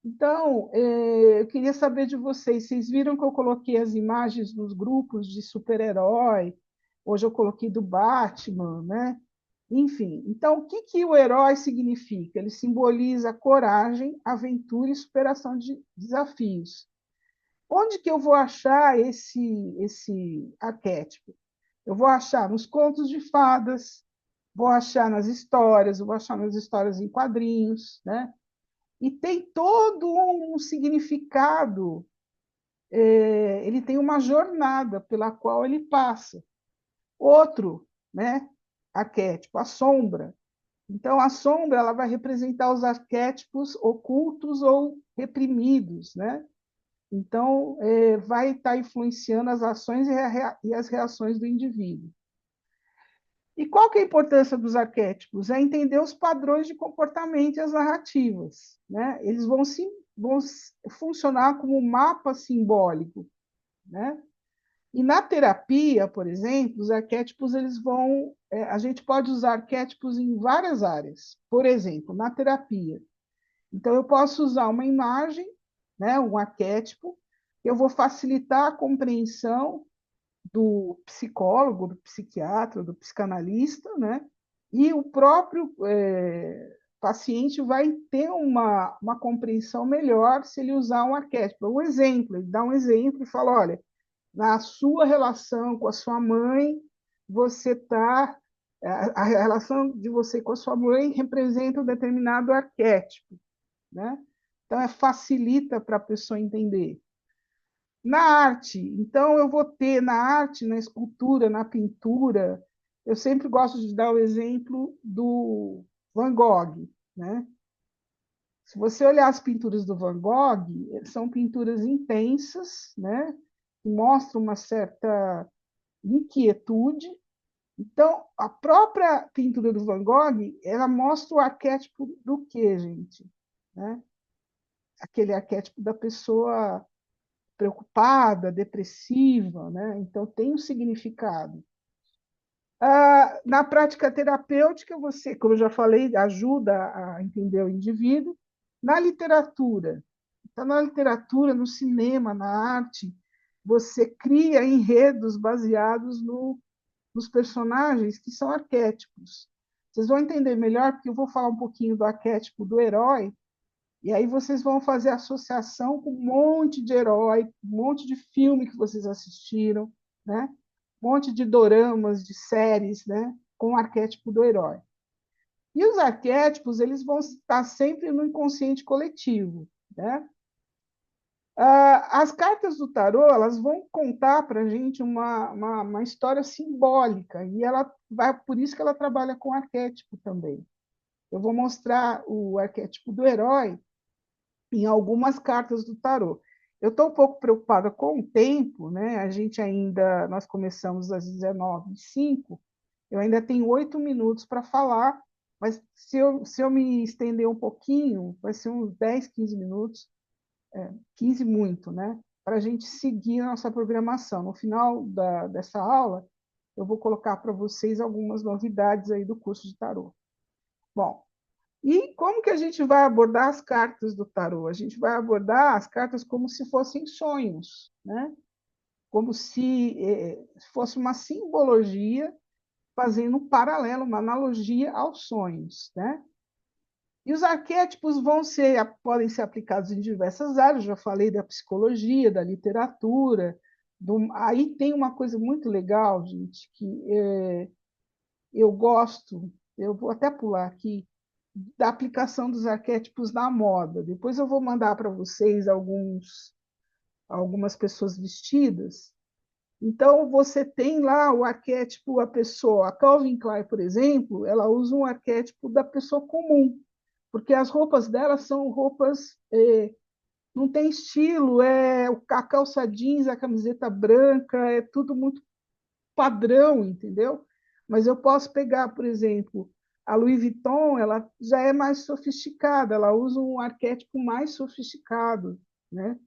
Então, eu queria saber de vocês. Vocês viram que eu coloquei as imagens nos grupos de super-herói? Hoje eu coloquei do Batman, né? Enfim, então, o que o herói significa? Ele simboliza coragem, aventura e superação de desafios. Onde que eu vou achar esse arquétipo? Eu vou achar nos contos de fadas, vou achar nas histórias, vou achar nas histórias em quadrinhos, né? E tem todo um significado, ele tem uma jornada pela qual ele passa. Outro, né, arquétipo, a sombra. Então, a sombra ela vai representar os arquétipos ocultos ou reprimidos, né? Então, vai estar influenciando as ações e as reações do indivíduo. E qual que é a importância dos arquétipos? É entender os padrões de comportamento e as narrativas, né? Eles vão funcionar como um mapa simbólico, né? E na terapia, por exemplo, os arquétipos eles vão. A gente pode usar arquétipos em várias áreas. Por exemplo, na terapia. Então, eu posso usar uma imagem, né, um arquétipo, eu vou facilitar a compreensão do psicólogo, do psiquiatra, do psicanalista, né? E o próprio paciente vai ter uma compreensão melhor se ele usar um arquétipo. Um exemplo, ele dá um exemplo e fala, olha, na sua relação com a sua mãe, você está. A relação de você com a sua mãe representa um determinado arquétipo, né? Então, facilita para a pessoa entender. Na arte, então, eu vou ter na arte, na escultura, na pintura, eu sempre gosto de dar o exemplo do Van Gogh, né? Se você olhar as pinturas do Van Gogh, são pinturas intensas, né? Que mostram uma certa inquietude. Então, a própria pintura do Van Gogh, ela mostra o arquétipo do quê, gente? Né? Aquele arquétipo da pessoa preocupada, depressiva, né? Então tem um significado. Na prática terapêutica, você, como eu já falei, ajuda a entender o indivíduo. Na literatura, então, na literatura, no cinema, na arte, você cria enredos baseados nos personagens que são arquétipos. Vocês vão entender melhor, porque eu vou falar um pouquinho do arquétipo do herói, e aí vocês vão fazer associação com um monte de herói, um monte de filme que vocês assistiram, né? Um monte de doramas, de séries, né? Com o arquétipo do herói. E os arquétipos, eles vão estar sempre no inconsciente coletivo, né? As cartas do tarô, elas vão contar para a gente uma história simbólica, e ela vai, por isso que ela trabalha com arquétipo também. Eu vou mostrar o arquétipo do herói em algumas cartas do tarô. Eu estou um pouco preocupada com o tempo, né? Nós começamos às 19h05, eu ainda tenho 8 minutos para falar, mas se eu me estender um pouquinho, vai ser uns 10, 15 minutos, 15 muito, né? Para a gente seguir a nossa programação. No final dessa aula, eu vou colocar para vocês algumas novidades aí do curso de tarô. Bom, e como que a gente vai abordar as cartas do tarô? A gente vai abordar as cartas como se fossem sonhos, né? Como se fosse uma simbologia, fazendo um paralelo, uma analogia aos sonhos, né? E os arquétipos podem ser aplicados em diversas áreas, já falei da psicologia, da literatura. Aí tem uma coisa muito legal, gente, que eu gosto, eu vou até pular aqui, da aplicação dos arquétipos na moda. Depois eu vou mandar para vocês algumas pessoas vestidas. Então, você tem lá o arquétipo, a pessoa. A Calvin Klein, por exemplo, ela usa um arquétipo da pessoa comum, porque as roupas dela são roupas, não tem estilo, a calça jeans, a camiseta branca, é tudo muito padrão, entendeu? Mas eu posso pegar, por exemplo, a Louis Vuitton, ela já é mais sofisticada, ela usa um arquétipo mais sofisticado, né?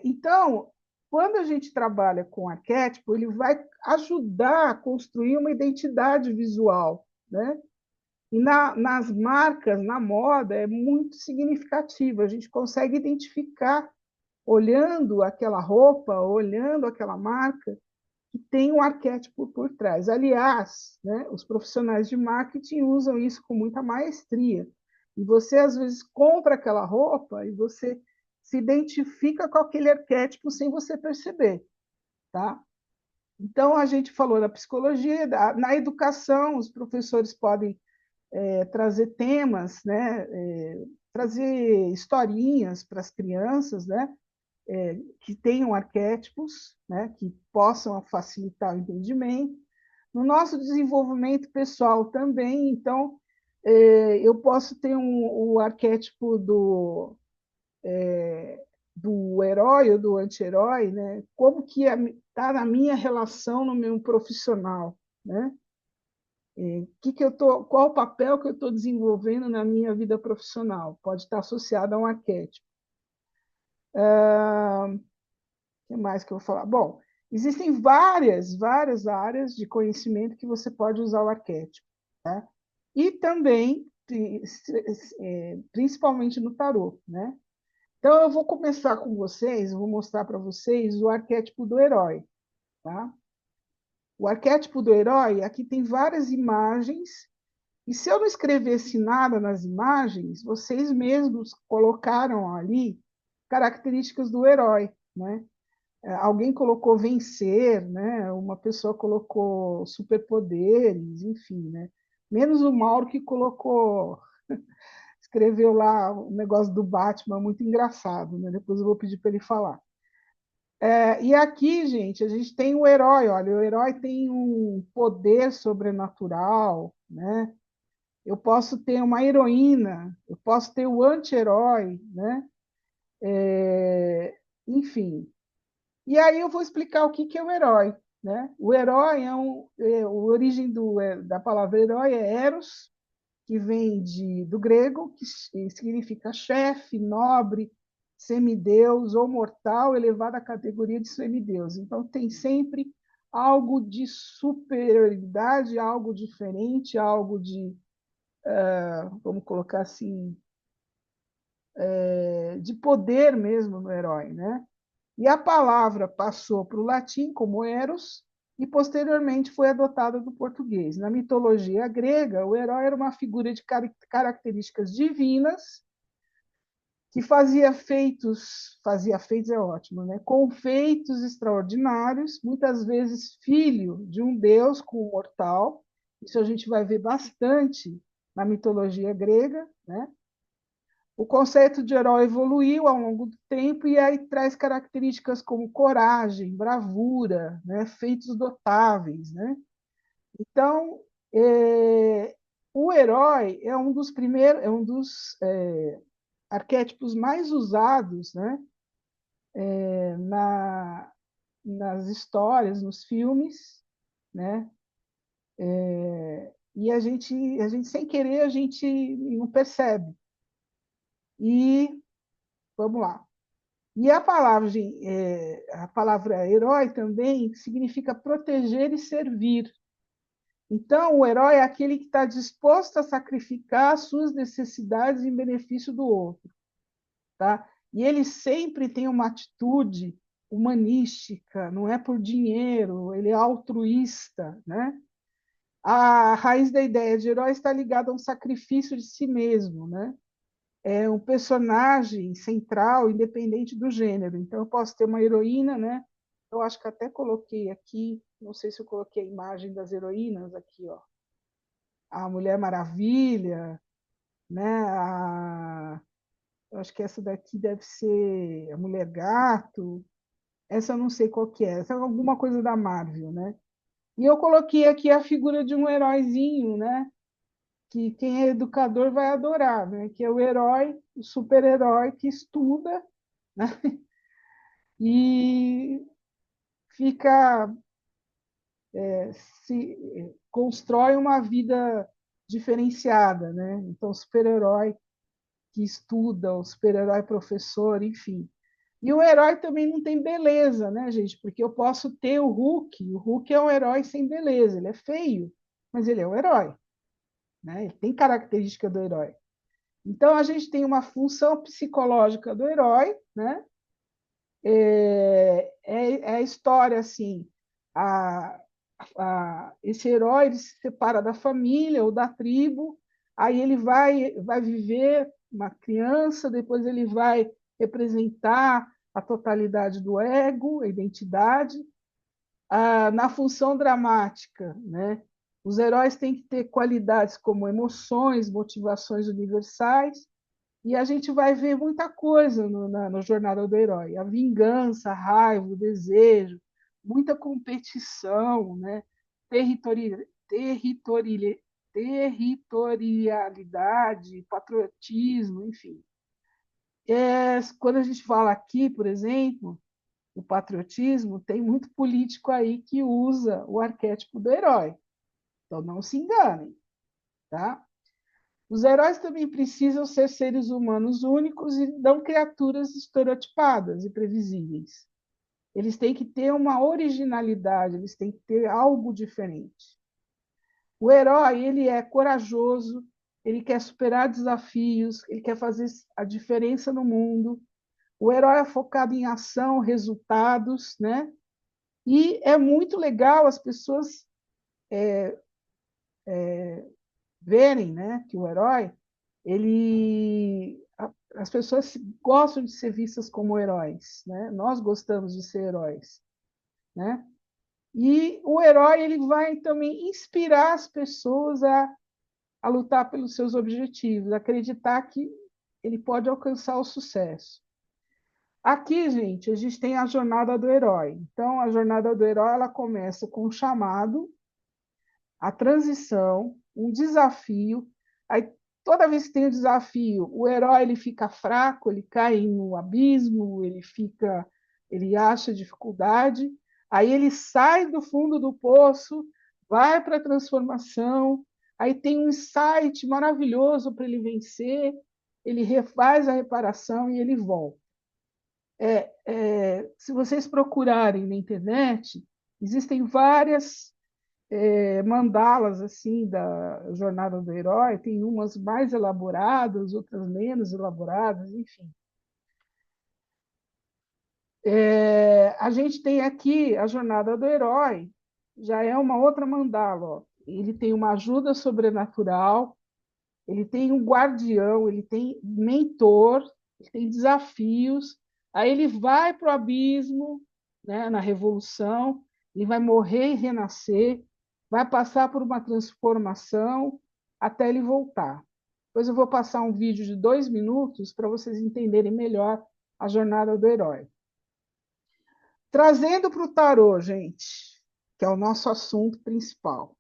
Então, quando a gente trabalha com arquétipo, ele vai ajudar a construir uma identidade visual, né? E nas marcas, na moda, é muito significativo. A gente consegue identificar, olhando aquela roupa, olhando aquela marca, que tem um arquétipo por trás. Aliás, né, os profissionais de marketing usam isso com muita maestria. E você, às vezes, compra aquela roupa e você se identifica com aquele arquétipo sem você perceber. Tá? Então, a gente falou da psicologia, na educação, os professores podem trazer temas, né, trazer historinhas para as crianças, né, que tenham arquétipos, né, que possam facilitar o entendimento. No nosso desenvolvimento pessoal também, então, eu posso ter o arquétipo do herói ou do anti-herói, né? Como que está na minha relação no meu profissional, né? Qual o papel que eu estou desenvolvendo na minha vida profissional? Pode estar associado a um arquétipo. O que mais que eu vou falar? Bom, existem várias áreas de conhecimento que você pode usar o arquétipo, tá? E também, principalmente no tarô, né? Então, eu vou começar com vocês, eu vou mostrar para vocês o arquétipo do herói, tá? O arquétipo do herói, aqui tem várias imagens, e se eu não escrevesse nada nas imagens, vocês mesmos colocaram ali características do herói, né? Alguém colocou vencer, né? Uma pessoa colocou superpoderes, enfim, né? Menos o Mauro que colocou escreveu lá o negócio do Batman, muito engraçado, né? Depois eu vou pedir para ele falar. E aqui, gente, a gente tem o herói. Olha, o herói tem um poder sobrenatural, né? Eu posso ter uma heroína, eu posso ter o anti-herói, né? Enfim. E aí eu vou explicar o que é o herói, né? O herói a origem da palavra herói é eros, que vem do grego, que significa chefe, nobre, semideus ou mortal, elevado à categoria de semideus. Então, tem sempre algo de superioridade, algo diferente, algo de, vamos colocar assim, de poder mesmo no herói, né? E a palavra passou para o latim como eros e posteriormente foi adotada do português. Na mitologia grega, o herói era uma figura de características divinas que fazia feitos é ótimo, né? Com feitos extraordinários, muitas vezes filho de um deus com um mortal. Isso a gente vai ver bastante na mitologia grega, né? O conceito de herói evoluiu ao longo do tempo e aí traz características como coragem, bravura, né? Feitos notáveis, né? Então, o herói é um dos primeiros, arquétipos mais usados, né? Na, nas histórias, nos filmes, né? E a gente sem querer a gente não percebe. E vamos lá. E a palavra herói também significa proteger e servir. Então, o herói é aquele que está disposto a sacrificar suas necessidades em benefício do outro, tá? E ele sempre tem uma atitude humanística, não é por dinheiro, ele é altruísta, né? A raiz da ideia de herói está ligada a um sacrifício de si mesmo, né? É um personagem central, independente do gênero. Então, eu posso ter uma heroína, né? Eu acho que até coloquei aqui, não sei se eu coloquei a imagem das heroínas aqui, ó. A Mulher Maravilha, né? Eu acho que essa daqui deve ser a Mulher Gato. Essa eu não sei qual que é. Essa é alguma coisa da Marvel, né? E eu coloquei aqui a figura de um heróizinho, né? Que quem é educador vai adorar, né? Que é o herói, o super-herói que estuda, né? E fica se constrói uma vida diferenciada, né? Então, super-herói que estuda, o super-herói professor, enfim. E o herói também não tem beleza, né, gente? Porque eu posso ter o Hulk. O Hulk é um herói sem beleza, ele é feio, mas ele é um herói, né? Ele tem característica do herói. Então a gente tem uma função psicológica do herói, né? É a história assim, a, esse herói ele se separa da família ou da tribo, aí ele vai viver uma criança, depois ele vai representar a totalidade do ego, a identidade, na função dramática, né? Os heróis têm que ter qualidades como emoções, motivações universais, e a gente vai ver muita coisa no Jornada do Herói. A vingança, a raiva, o desejo, muita competição, né? Territori, territori, territorialidade, patriotismo, enfim. Quando a gente fala aqui, por exemplo, o patriotismo, tem muito político aí que usa o arquétipo do herói. Então, não se enganem, tá? Os heróis também precisam ser seres humanos únicos e não criaturas estereotipadas e previsíveis. Eles têm que ter uma originalidade, eles têm que ter algo diferente. O herói, ele é corajoso, ele quer superar desafios, ele quer fazer a diferença no mundo. O herói é focado em ação, resultados, né? E é muito legal as pessoas verem, né, que o herói as pessoas gostam de ser vistas como heróis, né? Nós gostamos de ser heróis, né? E o herói ele vai também inspirar as pessoas a lutar pelos seus objetivos, acreditar que ele pode alcançar o sucesso. Aqui, gente, a gente tem a jornada do herói. Então, a jornada do herói ela começa com um chamado, a transição, um desafio. Aí, toda vez que tem um desafio, o herói ele fica fraco, ele cai no abismo, ele acha dificuldade. Aí ele sai do fundo do poço, vai para a transformação. Aí tem um insight maravilhoso para ele vencer. Ele refaz a reparação e ele volta. Se vocês procurarem na internet, existem várias mandalas assim da jornada do herói, tem umas mais elaboradas, outras menos elaboradas, enfim. A gente tem aqui a jornada do herói, já é uma outra mandala. Ó. Ele tem uma ajuda sobrenatural, ele tem um guardião, ele tem mentor, ele tem desafios. Aí ele vai para o abismo, né, na revolução, ele vai morrer e renascer, vai passar por uma transformação até ele voltar. Depois eu vou passar um vídeo de 2 minutos para vocês entenderem melhor a jornada do herói. Trazendo para o tarô, gente, que é o nosso assunto principal.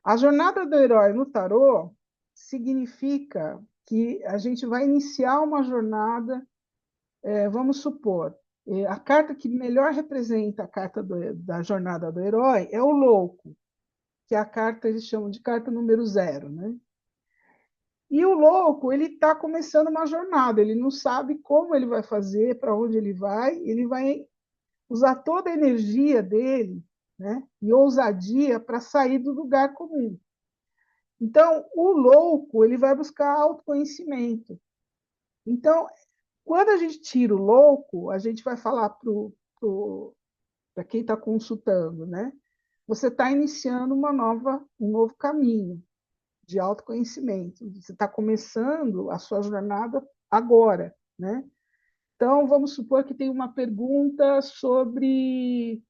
A jornada do herói no tarô significa que a gente vai iniciar uma jornada, vamos supor, a carta que melhor representa a carta da jornada do herói é o louco, que é a carta, eles chamam de carta número 0, né? E o louco, ele está começando uma jornada, ele não sabe como ele vai fazer, para onde ele vai usar toda a energia dele, né, e ousadia para sair do lugar comum. Então, o louco, ele vai buscar autoconhecimento. Então, quando a gente tira o louco, a gente vai falar para quem está consultando, né? Você está iniciando um novo caminho de autoconhecimento. Você está começando a sua jornada agora, né? Então, vamos supor que tem uma pergunta sobre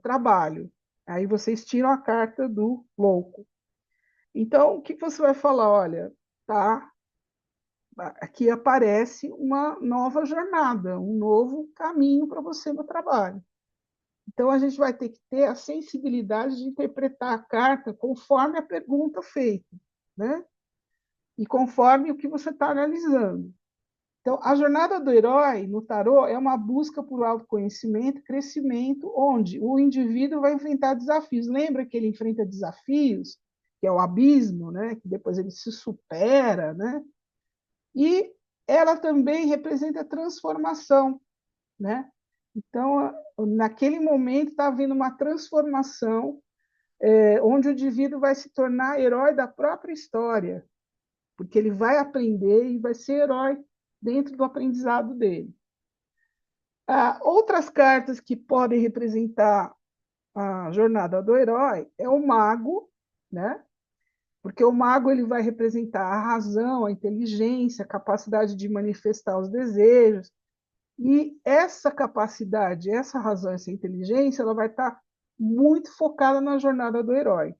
trabalho. Aí vocês tiram a carta do louco. Então, o que você vai falar? Olha, tá, aqui aparece uma nova jornada, um novo caminho para você no trabalho. Então, a gente vai ter que ter a sensibilidade de interpretar a carta conforme a pergunta feita, né? E conforme o que você está analisando. Então, a jornada do herói no tarô é uma busca por autoconhecimento, crescimento, onde o indivíduo vai enfrentar desafios. Lembra que ele enfrenta desafios, que é o abismo, né? Que depois ele se supera, né? E ela também representa transformação, né? Então, naquele momento está havendo uma transformação, onde o indivíduo vai se tornar herói da própria história, porque ele vai aprender e vai ser herói dentro do aprendizado dele. Outras cartas que podem representar a jornada do herói é o mago, né? Porque o mago ele vai representar a razão, a inteligência, a capacidade de manifestar os desejos. E essa capacidade, essa razão, essa inteligência, ela vai estar muito focada na jornada do herói.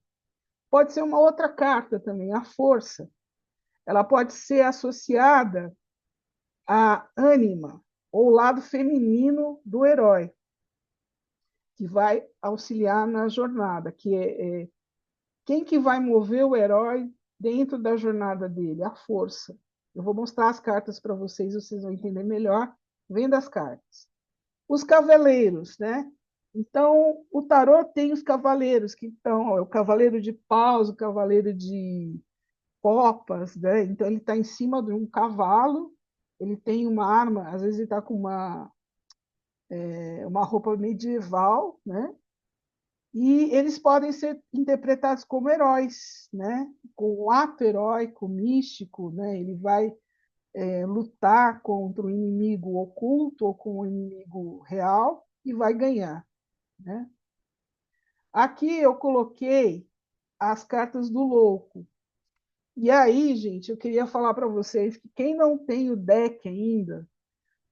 Pode ser uma outra carta também, a força. Ela pode ser associada à ânima, ou lado feminino do herói, que vai auxiliar na jornada, que é quem que vai mover o herói dentro da jornada dele? A força. Eu vou mostrar as cartas para vocês, vocês vão entender melhor vendo as cartas. Os cavaleiros, né? Então, o tarô tem os cavaleiros, que estão, o cavaleiro de paus, o cavaleiro de copas, né? Então, ele está em cima de um cavalo, ele tem uma arma, às vezes ele está com uma roupa medieval, né? E eles podem ser interpretados como heróis, né? Com um ato heróico, místico, né? Ele vai lutar contra o inimigo oculto ou com o inimigo real e vai ganhar, né? Aqui eu coloquei as cartas do louco. E aí, gente, eu queria falar para vocês que quem não tem o deck ainda,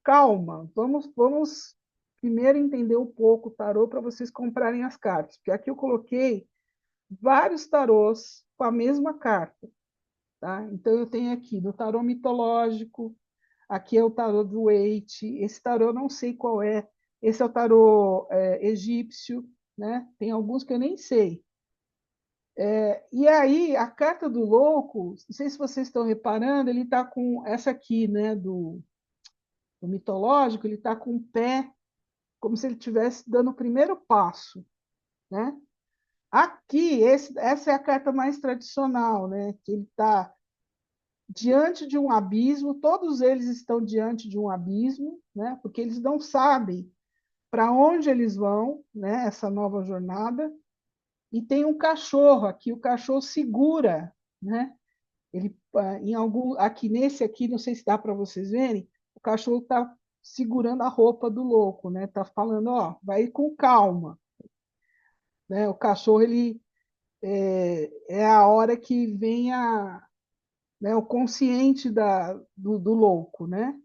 calma, vamos primeiro entender um pouco o tarô para vocês comprarem as cartas, porque aqui eu coloquei vários tarôs com a mesma carta. Tá? Então, eu tenho aqui do tarô mitológico, aqui é o tarô do Waite, esse tarô eu não sei qual é, esse é o tarô egípcio, né? Tem alguns que eu nem sei. E aí, a carta do louco, não sei se vocês estão reparando, ele está com essa aqui, né, do mitológico, ele está com o pé como se ele estivesse dando o primeiro passo, né? Aqui, essa é a carta mais tradicional, né? Que ele está diante de um abismo, todos eles estão diante de um abismo, né? Porque eles não sabem para onde eles vão, né? Essa nova jornada. E tem um cachorro aqui, o cachorro segura, né? Ele, em algum, aqui nesse aqui, não sei se dá para vocês verem, o cachorro está segurando a roupa do louco, né? Está falando, ó, vai com calma, né? O cachorro ele é a hora que vem né, o consciente do louco, né?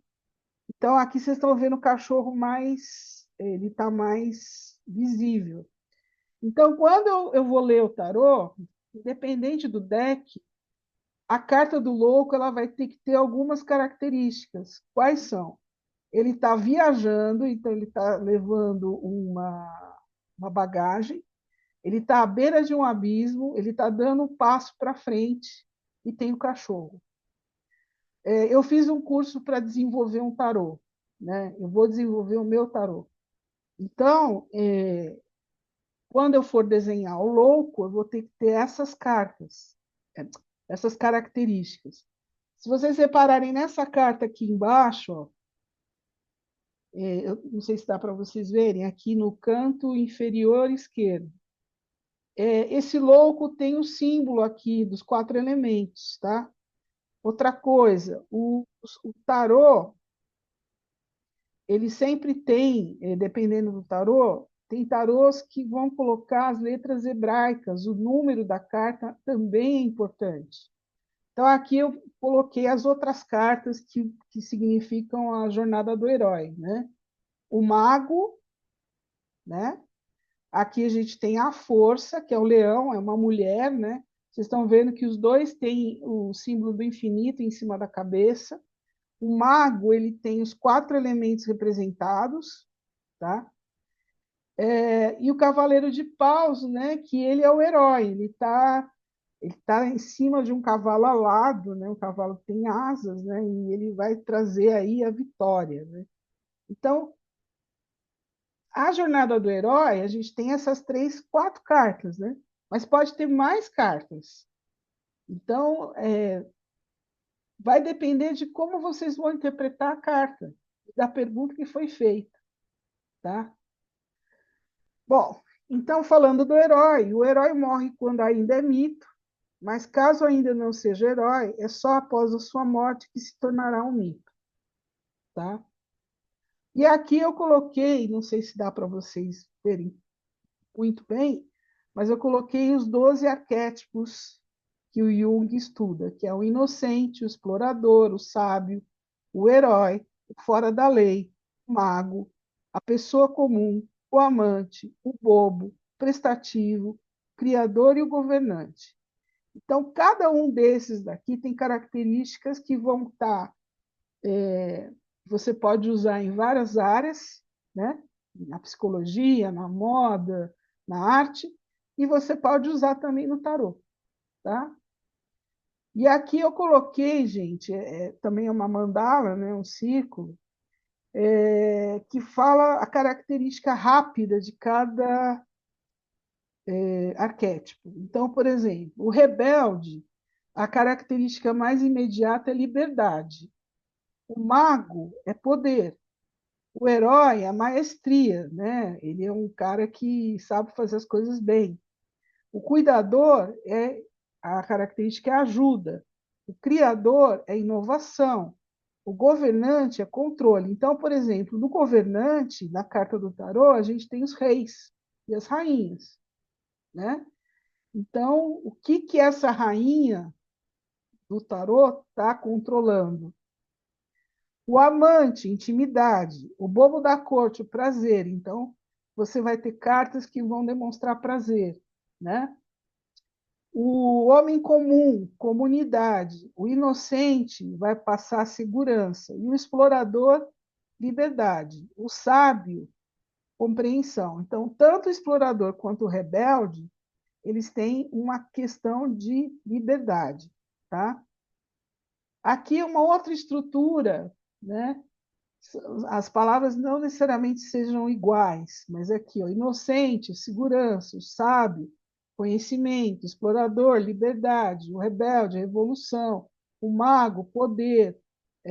Então aqui vocês estão vendo o cachorro mais, ele está mais visível. Então quando eu vou ler o tarô, independente do deck, a carta do louco ela vai ter que ter algumas características. Quais são? Ele está viajando, então ele está levando uma bagagem, ele está à beira de um abismo, ele está dando um passo para frente e tem o cachorro. Eu fiz um curso para desenvolver um tarô, né? Eu vou desenvolver o meu tarô. Então, quando eu for desenhar o louco, eu vou ter que ter essas cartas, essas características. Se vocês repararem nessa carta aqui embaixo, ó, eu não sei se dá para vocês verem, aqui no canto inferior esquerdo, esse louco tem o símbolo aqui dos 4 elementos, tá? Outra coisa, o tarô, ele sempre tem, dependendo do tarô, tem tarôs que vão colocar as letras hebraicas, o número da carta também é importante. Então, aqui eu coloquei as outras cartas que significam a jornada do herói, né? O mago, né? Aqui a gente tem a força, que é o leão, é uma mulher, né? Vocês estão vendo que os dois têm o símbolo do infinito em cima da cabeça. O mago, ele tem os 4 elementos representados, tá? E o cavaleiro de paus, né? Que ele é o herói, ele tá em cima de um cavalo alado, né? Um cavalo que tem asas, né? E ele vai trazer aí a vitória, né? Então, a jornada do herói, a gente tem essas 3, 4 cartas, né? Mas pode ter mais cartas. Então, vai depender de como vocês vão interpretar a carta, da pergunta que foi feita, tá? Bom, então, falando do herói, o herói morre quando ainda é mito, mas caso ainda não seja herói, é só após a sua morte que se tornará um mito, tá? E aqui eu coloquei, não sei se dá para vocês verem muito bem, mas eu coloquei os 12 arquétipos que o Jung estuda, que é o inocente, o explorador, o sábio, o herói, o fora da lei, o mago, a pessoa comum, o amante, o bobo, o prestativo, o criador e o governante. Então, cada um desses daqui tem características que vão estar, você pode usar em várias áreas, né? Na psicologia, na moda, na arte, e você pode usar também no tarô, tá? E aqui eu coloquei, gente, também é uma mandala, né, um círculo, que fala a característica rápida de cada arquétipo. Então, por exemplo, o rebelde, a característica mais imediata é liberdade. O mago é poder. O herói é a maestria, né? Ele é um cara que sabe fazer as coisas bem. O cuidador a característica é ajuda. O criador é inovação. O governante é controle. Então, por exemplo, no governante, na carta do tarô, a gente tem os reis e as rainhas, né? Então, o que essa rainha do tarô está controlando? O amante, intimidade. O bobo da corte, o prazer. Então, você vai ter cartas que vão demonstrar prazer, né? O homem comum, comunidade. O inocente vai passar segurança. E o explorador, liberdade. O sábio, compreensão. Então, tanto o explorador quanto o rebelde, eles têm uma questão de liberdade, tá? Aqui é uma outra estrutura, né? As palavras não necessariamente sejam iguais, mas aqui, ó, inocente, segurança, o sábio, conhecimento, explorador, liberdade, o rebelde, revolução, o mago, poder,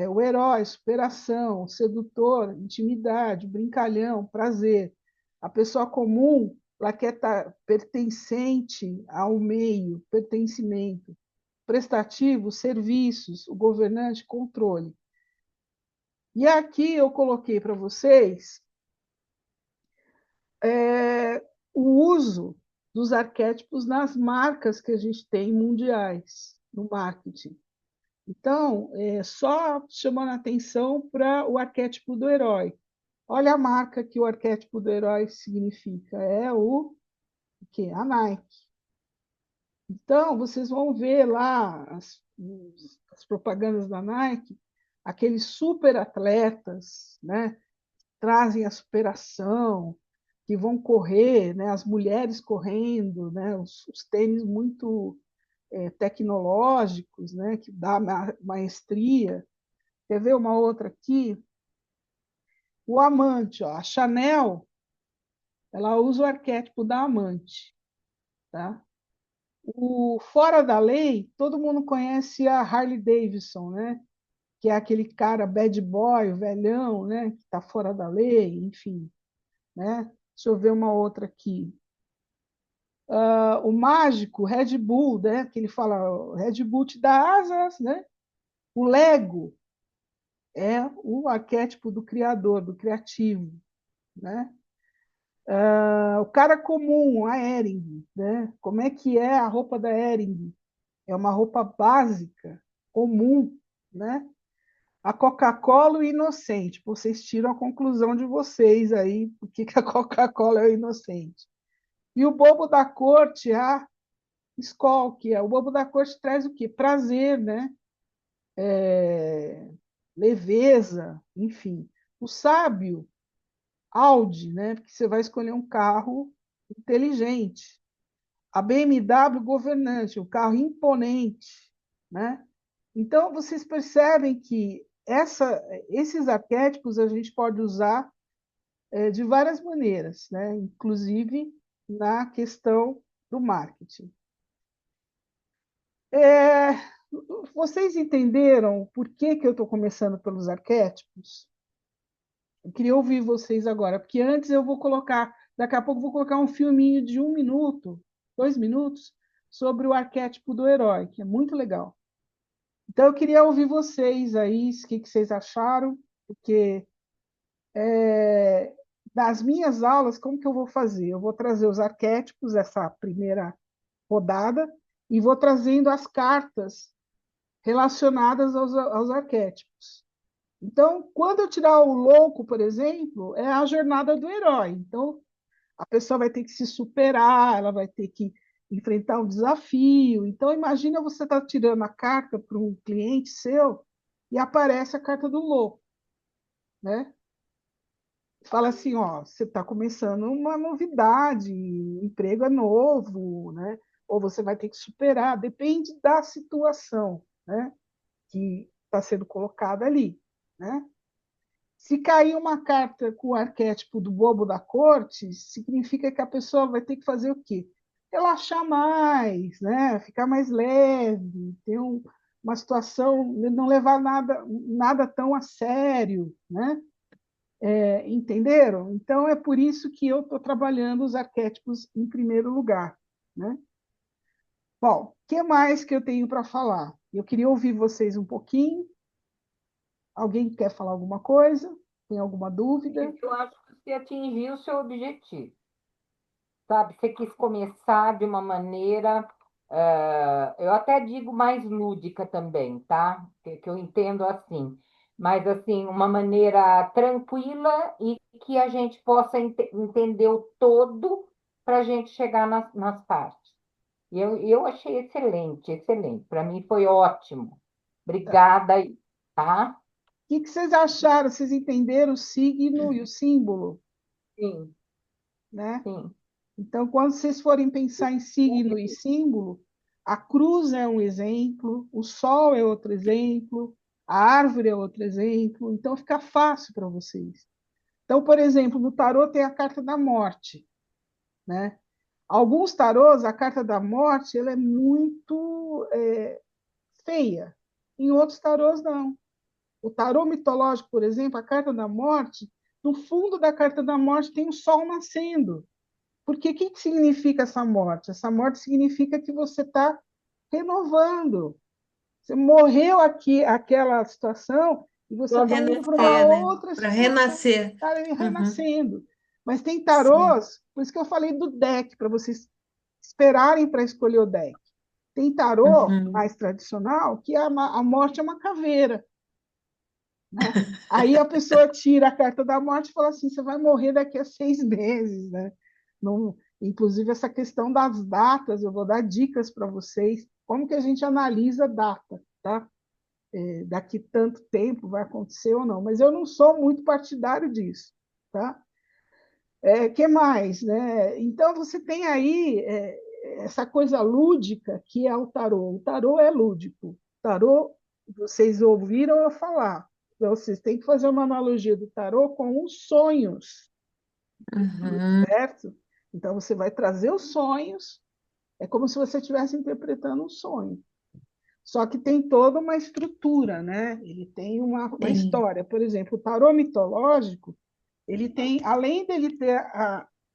o herói, superação, o sedutor, intimidade, o brincalhão, prazer. A pessoa comum, ela quer estar pertencente ao meio, pertencimento. Prestativo, serviços, o governante, controle. E aqui eu coloquei para vocês o uso dos arquétipos nas marcas que a gente tem mundiais no marketing. Então, só chamando a atenção para o arquétipo do herói. Olha a marca que o arquétipo do herói significa. É o quê? A Nike. Então, vocês vão ver lá as propagandas da Nike, aqueles super atletas, né? Trazem a superação, que vão correr, né? As mulheres correndo, né? Os tênis muito tecnológicos, né? Que dá maestria. Quer ver uma outra aqui? O amante, ó. A Chanel, ela usa o arquétipo da amante, tá? O fora da lei, todo mundo conhece a Harley Davidson, né? Que é aquele cara bad boy, velhão, né? Que está fora da lei, enfim, né? Deixa eu ver uma outra aqui. O mágico, Red Bull, né? Que ele fala, Red Bull te dá asas, né? O Lego é o arquétipo do criador, do criativo, né? O cara comum, a Hering, né? Como é que é a roupa da Hering? É uma roupa básica, comum, né? A Coca-Cola, o inocente. Vocês tiram a conclusão de vocês aí, por que a Coca-Cola é o inocente. E o bobo da corte, a Skol, que é o bobo da corte, traz o quê? Prazer, né? Leveza, enfim. O sábio, Audi, né? Porque você vai escolher um carro inteligente. A BMW, governante, o carro imponente, né? Então, vocês percebem que esses arquétipos a gente pode usar de várias maneiras, né? Inclusive na questão do marketing. É, vocês entenderam por que eu estou começando pelos arquétipos? Eu queria ouvir vocês agora, porque antes eu vou colocar, daqui a pouco vou colocar um filminho de 1 minuto, 2 minutos, sobre o arquétipo do herói, que é muito legal. Então, eu queria ouvir vocês aí, o que vocês acharam, porque das minhas aulas, como que eu vou fazer? Eu vou trazer os arquétipos, essa primeira rodada, e vou trazendo as cartas relacionadas aos arquétipos. Então, quando eu tirar o louco, por exemplo, é a jornada do herói. Então, a pessoa vai ter que se superar, ela vai ter que enfrentar um desafio. Então, imagina você estar tirando a carta para um cliente seu e aparece a carta do louco, né? Fala assim, ó, você está começando uma novidade, o emprego é novo, né? Ou você vai ter que superar, depende da situação, né? Que está sendo colocada ali, né? Se cair uma carta com o arquétipo do bobo da corte, significa que a pessoa vai ter que fazer o quê? Relaxar mais, né? Ficar mais leve, ter uma situação, não levar nada tão a sério, né? Entenderam? Então, é por isso que eu estou trabalhando os arquétipos em primeiro lugar, né? Bom, o que mais que eu tenho para falar? Eu queria ouvir vocês um pouquinho. Alguém quer falar alguma coisa? Tem alguma dúvida? Eu acho que você atingiu o seu objetivo, sabe? Você quis começar de uma maneira, eu até digo mais lúdica também, tá? Que eu entendo assim, mas assim, uma maneira tranquila e que a gente possa entender o todo para a gente chegar nas partes. E eu achei excelente, excelente. Para mim foi ótimo. Obrigada aí, tá? O que que vocês acharam? Vocês entenderam o signo e o símbolo, Sim, né? sim. Então, quando vocês forem pensar em signo e símbolo, a cruz é um exemplo, o sol é outro exemplo, a árvore é outro exemplo, então fica fácil para vocês. Então, por exemplo, no tarô tem a carta da morte, né? Alguns tarôs, a carta da morte, ela é muito feia. Em outros tarôs, não. O tarô mitológico, por exemplo, a carta da morte, no fundo da carta da morte tem o sol nascendo. Porque o que significa essa morte? Essa morte significa que você está renovando. Você morreu aqui, aquela situação, e você Vou está indo para uma renascer, né? outra Para situação, renascer. está Uhum. renascendo. Mas tem Sim. tarôs, por isso que eu falei do deck, para vocês esperarem para escolher o deck. Tem tarô Uhum. mais tradicional que a morte é uma caveira, né? Aí a pessoa tira a carta da morte e fala assim: você vai morrer daqui a 6 meses, né? Não, inclusive, essa questão das datas, eu vou dar dicas para vocês, como que a gente analisa a data, tá? Daqui tanto tempo vai acontecer ou não, mas eu não sou muito partidário disso, tá? Que mais, né? Então, você tem aí essa coisa lúdica que é o tarô. O tarô é lúdico. O tarô, vocês ouviram eu falar. Então, vocês têm que fazer uma analogia do tarô com os sonhos, Uhum. certo? Então, você vai trazer os sonhos, é como se você estivesse interpretando um sonho. Só que tem toda uma estrutura, né? Ele tem uma Sim. história. Por exemplo, o tarô mitológico, ele tem, além dele ter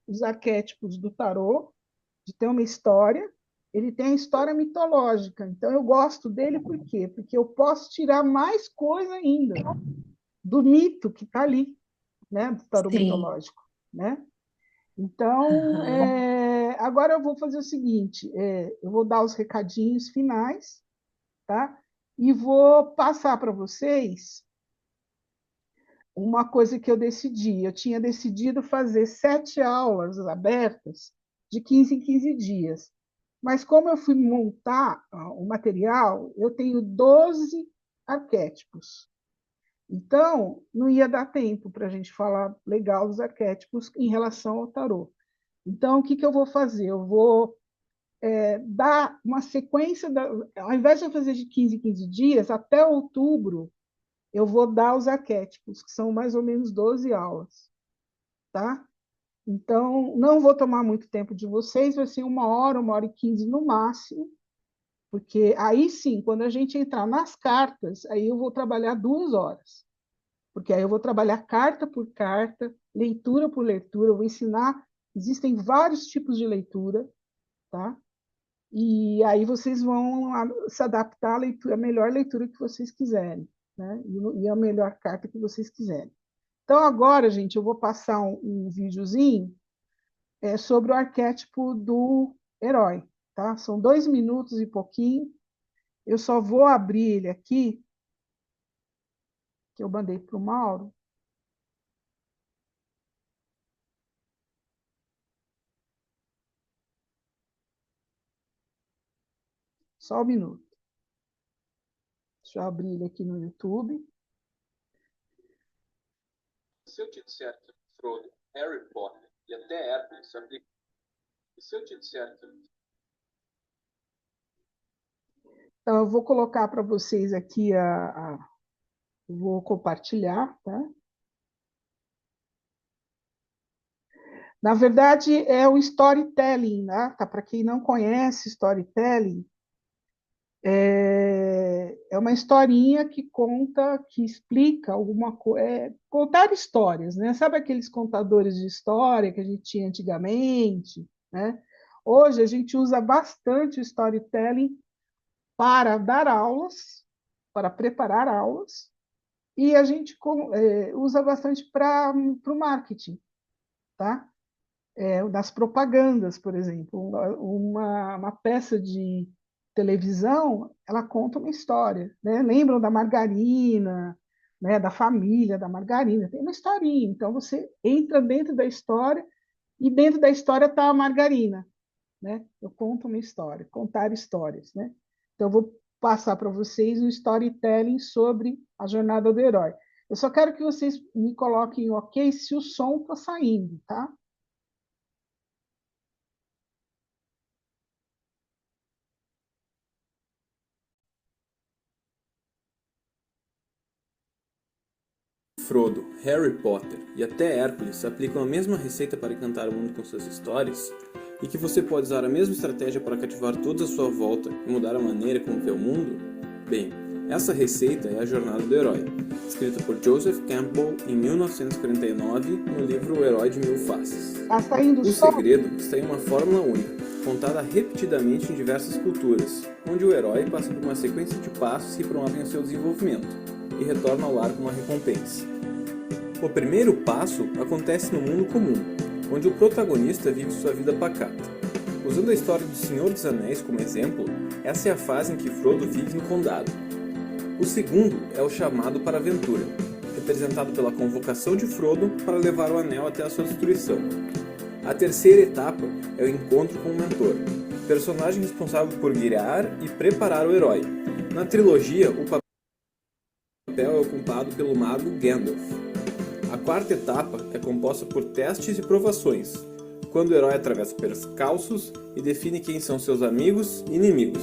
os arquétipos do tarô, de ter uma história, ele tem a história mitológica. Então, eu gosto dele por quê? Porque eu posso tirar mais coisa ainda do mito que está ali, né? Do tarô Sim. mitológico, né? Então, Uhum. agora eu vou fazer o seguinte: eu vou dar os recadinhos finais, tá? E vou passar para vocês uma coisa que eu decidi. Eu tinha decidido fazer 7 aulas abertas de 15 em 15 dias. Mas como eu fui montar o material, eu tenho 12 arquétipos. Então, não ia dar tempo para a gente falar legal dos arquétipos em relação ao tarô. Então, o que, que eu vou fazer? Eu vou dar uma sequência, ao invés de eu fazer de 15 em 15 dias, até outubro, eu vou dar os arquétipos, que são mais ou menos 12 aulas, tá? Então, não vou tomar muito tempo de vocês, vai ser 1 hora e 15 no máximo, porque aí sim, quando a gente entrar nas cartas, aí eu vou trabalhar 2 horas, porque aí eu vou trabalhar carta por carta, leitura por leitura, eu vou ensinar, existem vários tipos de leitura, tá? E aí vocês vão se adaptar à leitura, à melhor leitura que vocês quiserem, né? E a melhor carta que vocês quiserem. Então, agora, gente, eu vou passar um videozinho sobre o arquétipo do herói, tá? São 2 minutos e pouquinho. Eu só vou abrir ele aqui, que eu mandei para o Mauro. Só um minuto. Deixa eu abrir ele aqui no YouTube. Se eu te disser que Frodo, Harry Potter e até Hércules se aplicam, e se eu te disser que... Então, eu vou colocar para vocês aqui vou compartilhar, tá? Na verdade, é o storytelling, né? Tá? Para quem não conhece storytelling, é uma historinha que conta, que explica alguma coisa, contar histórias, né? Sabe aqueles contadores de história que a gente tinha antigamente, né? Hoje a gente usa bastante o storytelling para dar aulas, para preparar aulas, e a gente usa bastante para o marketing, tá? Das propagandas, por exemplo. Uma peça de televisão, ela conta uma história, né? Lembram da margarina, né? Da família da margarina, tem uma historinha. Então, você entra dentro da história e dentro da história está a margarina, né? Eu conto uma história, contar histórias, né? Então, eu vou passar para vocês um storytelling sobre a jornada do herói. Eu só quero que vocês me coloquem ok se o som está saindo, tá? Frodo, Harry Potter e até Hércules aplicam a mesma receita para encantar o mundo com suas histórias, e que você pode usar a mesma estratégia para cativar todos à sua volta e mudar a maneira como vê o mundo? Bem, essa receita é a Jornada do Herói, escrita por Joseph Campbell em 1949 no livro O Herói de Mil Faces. Está saindo O som? segredo está em uma fórmula única, contada repetidamente em diversas culturas, onde o herói passa por uma sequência de passos que promovem o seu desenvolvimento e retorna ao lar com uma recompensa. O primeiro passo acontece no mundo comum, onde o protagonista vive sua vida pacata. Usando a história do Senhor dos Anéis como exemplo, essa é a fase em que Frodo vive no Condado. O segundo é o chamado para a aventura, representado pela convocação de Frodo para levar o anel até a sua destruição. A terceira etapa é o encontro com o mentor, personagem responsável por guiar e preparar o herói. Na trilogia, o papel é ocupado pelo mago Gandalf. A quarta etapa é composta por testes e provações, quando o herói atravessa percalços e define quem são seus amigos e inimigos,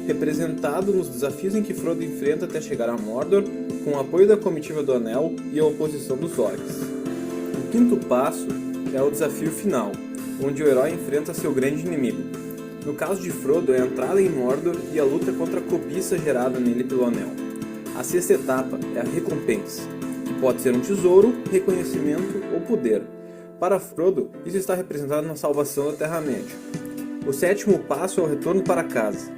representado nos desafios em que Frodo enfrenta até chegar a Mordor, com o apoio da Comitiva do Anel e a oposição dos orcs. O quinto passo é o desafio final, onde o herói enfrenta seu grande inimigo. No caso de Frodo, é a entrada em Mordor e a luta contra a cobiça gerada nele pelo Anel. A sexta etapa é a recompensa, que pode ser um tesouro, reconhecimento ou poder. Para Frodo, isso está representado na salvação da Terra-média. O sétimo passo é o retorno para casa,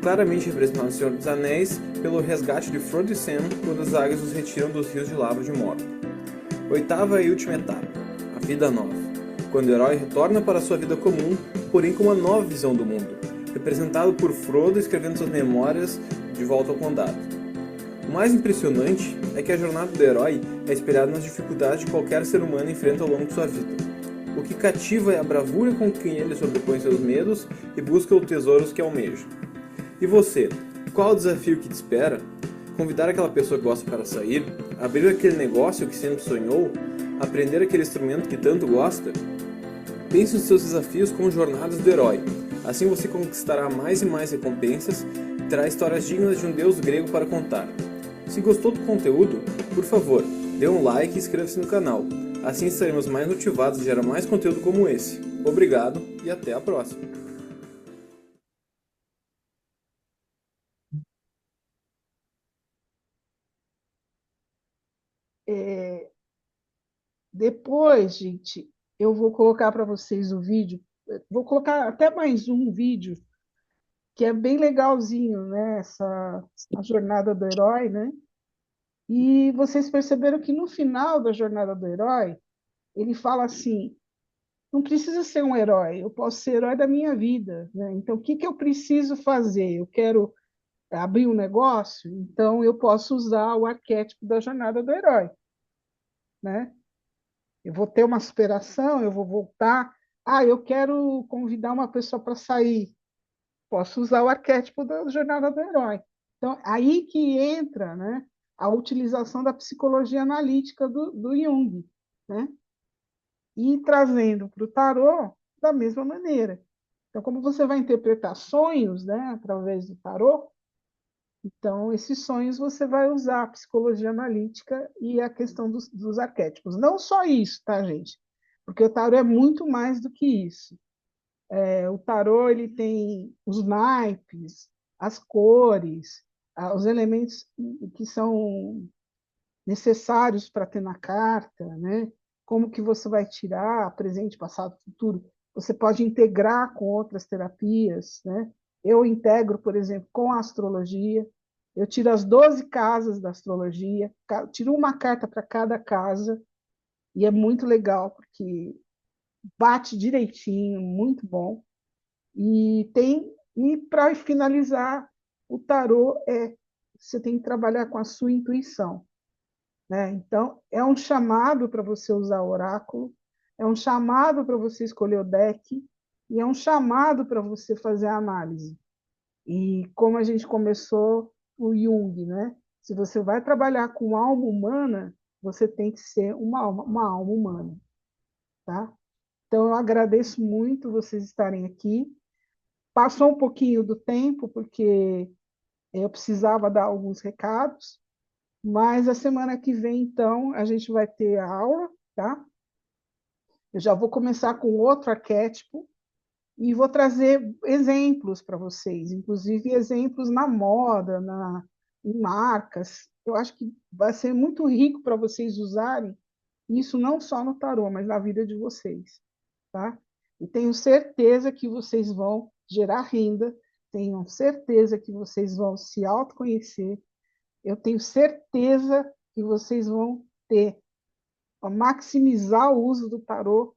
claramente representado no Senhor dos Anéis pelo resgate de Frodo e Sam quando as águias os retiram dos rios de lava de Mordor. Oitava e última etapa, a vida nova, quando o herói retorna para sua vida comum, porém com uma nova visão do mundo, representado por Frodo escrevendo suas memórias de volta ao condado. O mais impressionante é que a jornada do herói é espelhada nas dificuldades que qualquer ser humano enfrenta ao longo de sua vida. O que cativa é a bravura com que ele sobrepõe seus medos e busca os tesouros que almeja. E você, qual o desafio que te espera? Convidar aquela pessoa que gosta para sair? Abrir aquele negócio que sempre sonhou? Aprender aquele instrumento que tanto gosta? Pense nos seus desafios como jornadas do herói. Assim você conquistará mais e mais recompensas e terá histórias dignas de um deus grego para contar. Se gostou do conteúdo, por favor, dê um like e inscreva-se no canal. Assim estaremos mais motivados a gerar mais conteúdo como esse. Obrigado e até a próxima! Depois, gente, eu vou colocar para vocês o vídeo. Vou colocar até mais um vídeo que é bem legalzinho, né? A jornada do herói, né? E vocês perceberam que no final da jornada do herói, ele fala assim: não precisa ser um herói, eu posso ser herói da minha vida, né? Então, o que que eu preciso fazer? Eu quero abrir um negócio, então eu posso usar o arquétipo da jornada do herói, né? Eu vou ter uma superação, eu vou voltar. Ah, eu quero convidar uma pessoa para sair. Posso usar o arquétipo da jornada do herói. Então, aí que entra, né, a utilização da psicologia analítica do Jung, né? E trazendo para o tarô da mesma maneira. Então, como você vai interpretar sonhos, né, através do tarô, então esses sonhos você vai usar a psicologia analítica e a questão dos arquétipos. Não só isso, tá, gente? Porque o tarô é muito mais do que isso. O tarô ele tem os naipes, as cores, os elementos que são necessários para ter na carta, né? Como que você vai tirar presente, passado, futuro. Você pode integrar com outras terapias, né? Eu integro, por exemplo, com a astrologia. Eu tiro as 12 casas da astrologia, tiro uma carta para cada casa, e é muito legal, porque bate direitinho, muito bom. E para finalizar, o tarô você tem que trabalhar com a sua intuição, né? Então, é um chamado para você usar o oráculo, é um chamado para você escolher o deck, e é um chamado para você fazer a análise. E como a gente começou o Jung, né? Se você vai trabalhar com alma humana, você tem que ser uma alma humana, tá? Então, eu agradeço muito vocês estarem aqui. Passou um pouquinho do tempo, porque eu precisava dar alguns recados, mas a semana que vem, então, a gente vai ter a aula, tá? Eu já vou começar com outro arquétipo e vou trazer exemplos para vocês, inclusive exemplos na moda, em marcas. Eu acho que vai ser muito rico para vocês usarem isso não só no tarô, mas na vida de vocês, tá? E tenho certeza que vocês vão gerar renda, tenho certeza que vocês vão se autoconhecer, eu tenho certeza que vocês vão maximizar o uso do tarô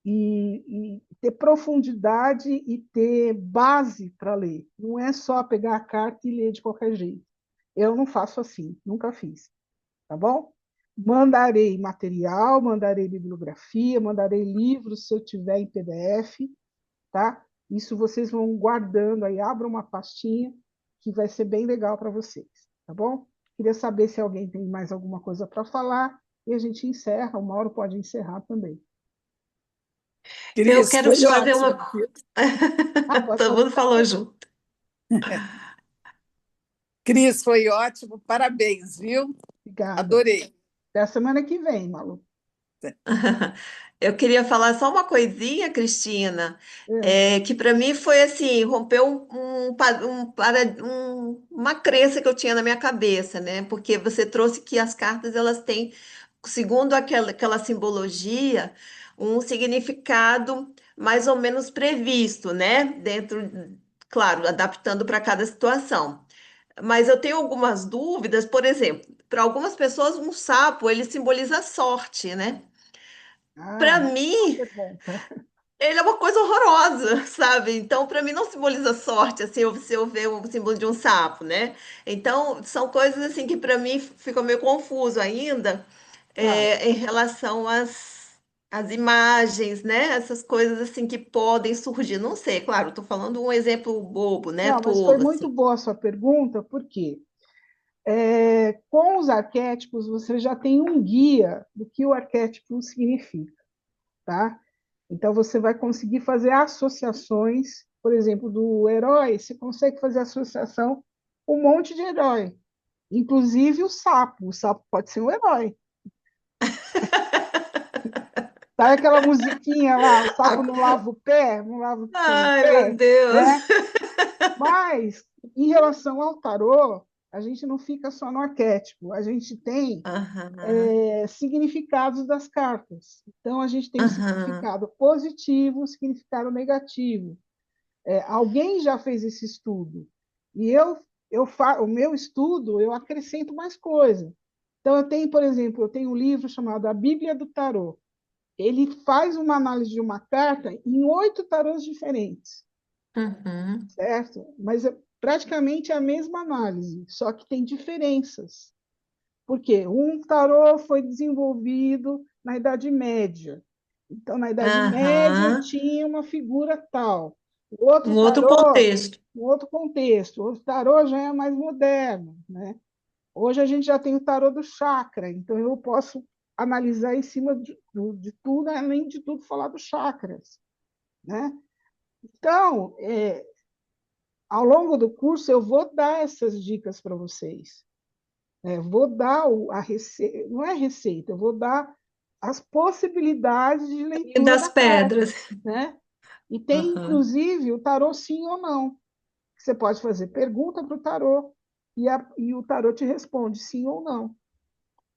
e ter profundidade e ter base para ler. Não é só pegar a carta e ler de qualquer jeito. Eu não faço assim, nunca fiz, tá bom? Mandarei material, mandarei bibliografia, mandarei livros se eu tiver em PDF, tá? Isso vocês vão guardando aí, abram uma pastinha que vai ser bem legal para vocês, tá bom? Queria saber se alguém tem mais alguma coisa para falar e a gente encerra, o Mauro pode encerrar também. Eu Cris, quero foi fazer ótimo. uma. Pode Todo falar. mundo falou junto. Cris, foi ótimo. Parabéns, viu? Obrigada. Adorei. Até a semana que vem, Malu. Eu queria falar só uma coisinha, Cristina, É. que para mim foi assim, rompeu uma crença que eu tinha na minha cabeça, né? Porque você trouxe que as cartas elas têm, segundo aquela simbologia, um significado mais ou menos previsto, né? Dentro, claro, adaptando para cada situação. Mas eu tenho algumas dúvidas, por exemplo, para algumas pessoas um sapo ele simboliza sorte, né? Ah, Para boa mim, pergunta. ele é uma coisa horrorosa, sabe? Então, para mim, não simboliza sorte, assim, se eu ver o símbolo de um sapo, né? Então, são coisas, assim, que para mim ficou meio confuso ainda, Tá. em relação às imagens, né? Essas coisas, assim, que podem surgir. Não sei, claro, estou falando um exemplo bobo, né? Não, mas foi Tolo, muito assim. boa a sua pergunta, porque com os arquétipos você já tem um guia do que o arquétipo significa, tá? Então você vai conseguir fazer associações, por exemplo, do herói, você consegue fazer associação com um monte de herói, inclusive o sapo. O sapo pode ser um herói. Sabe aquela musiquinha lá, o sapo não lava o pé, não lava o Ai, meu pé, Deus! né? Mas, em relação ao tarô, a gente não fica só no arquétipo, a gente tem Aham, significados das cartas. Então, a gente tem o aham, significado positivo, o significado negativo. Alguém já fez esse estudo, e o meu estudo, eu acrescento mais coisa. Então, eu tenho, por exemplo, eu tenho um livro chamado A Bíblia do Tarô. Ele faz uma análise de uma carta em 8 tarôs diferentes, uhum. certo? Mas é praticamente a mesma análise, só que tem diferenças. Por quê? Um tarô foi desenvolvido na Idade Média. Então, na Idade Média, Aham. tinha uma figura tal. O outro Um outro tarô, contexto. um outro contexto. O outro tarô já é mais moderno, né? Hoje a gente já tem o tarô do chakra, então eu posso analisar em cima de tudo, além de tudo, falar dos chakras, né? Então, ao longo do curso, eu vou dar essas dicas para vocês. Vou dar a receita, não é receita, eu vou dar as possibilidades de E leitura das da carta, pedras. né? E tem, Aham. inclusive, o tarô sim ou não. Você pode fazer pergunta para o tarô e o tarô te responde sim ou não,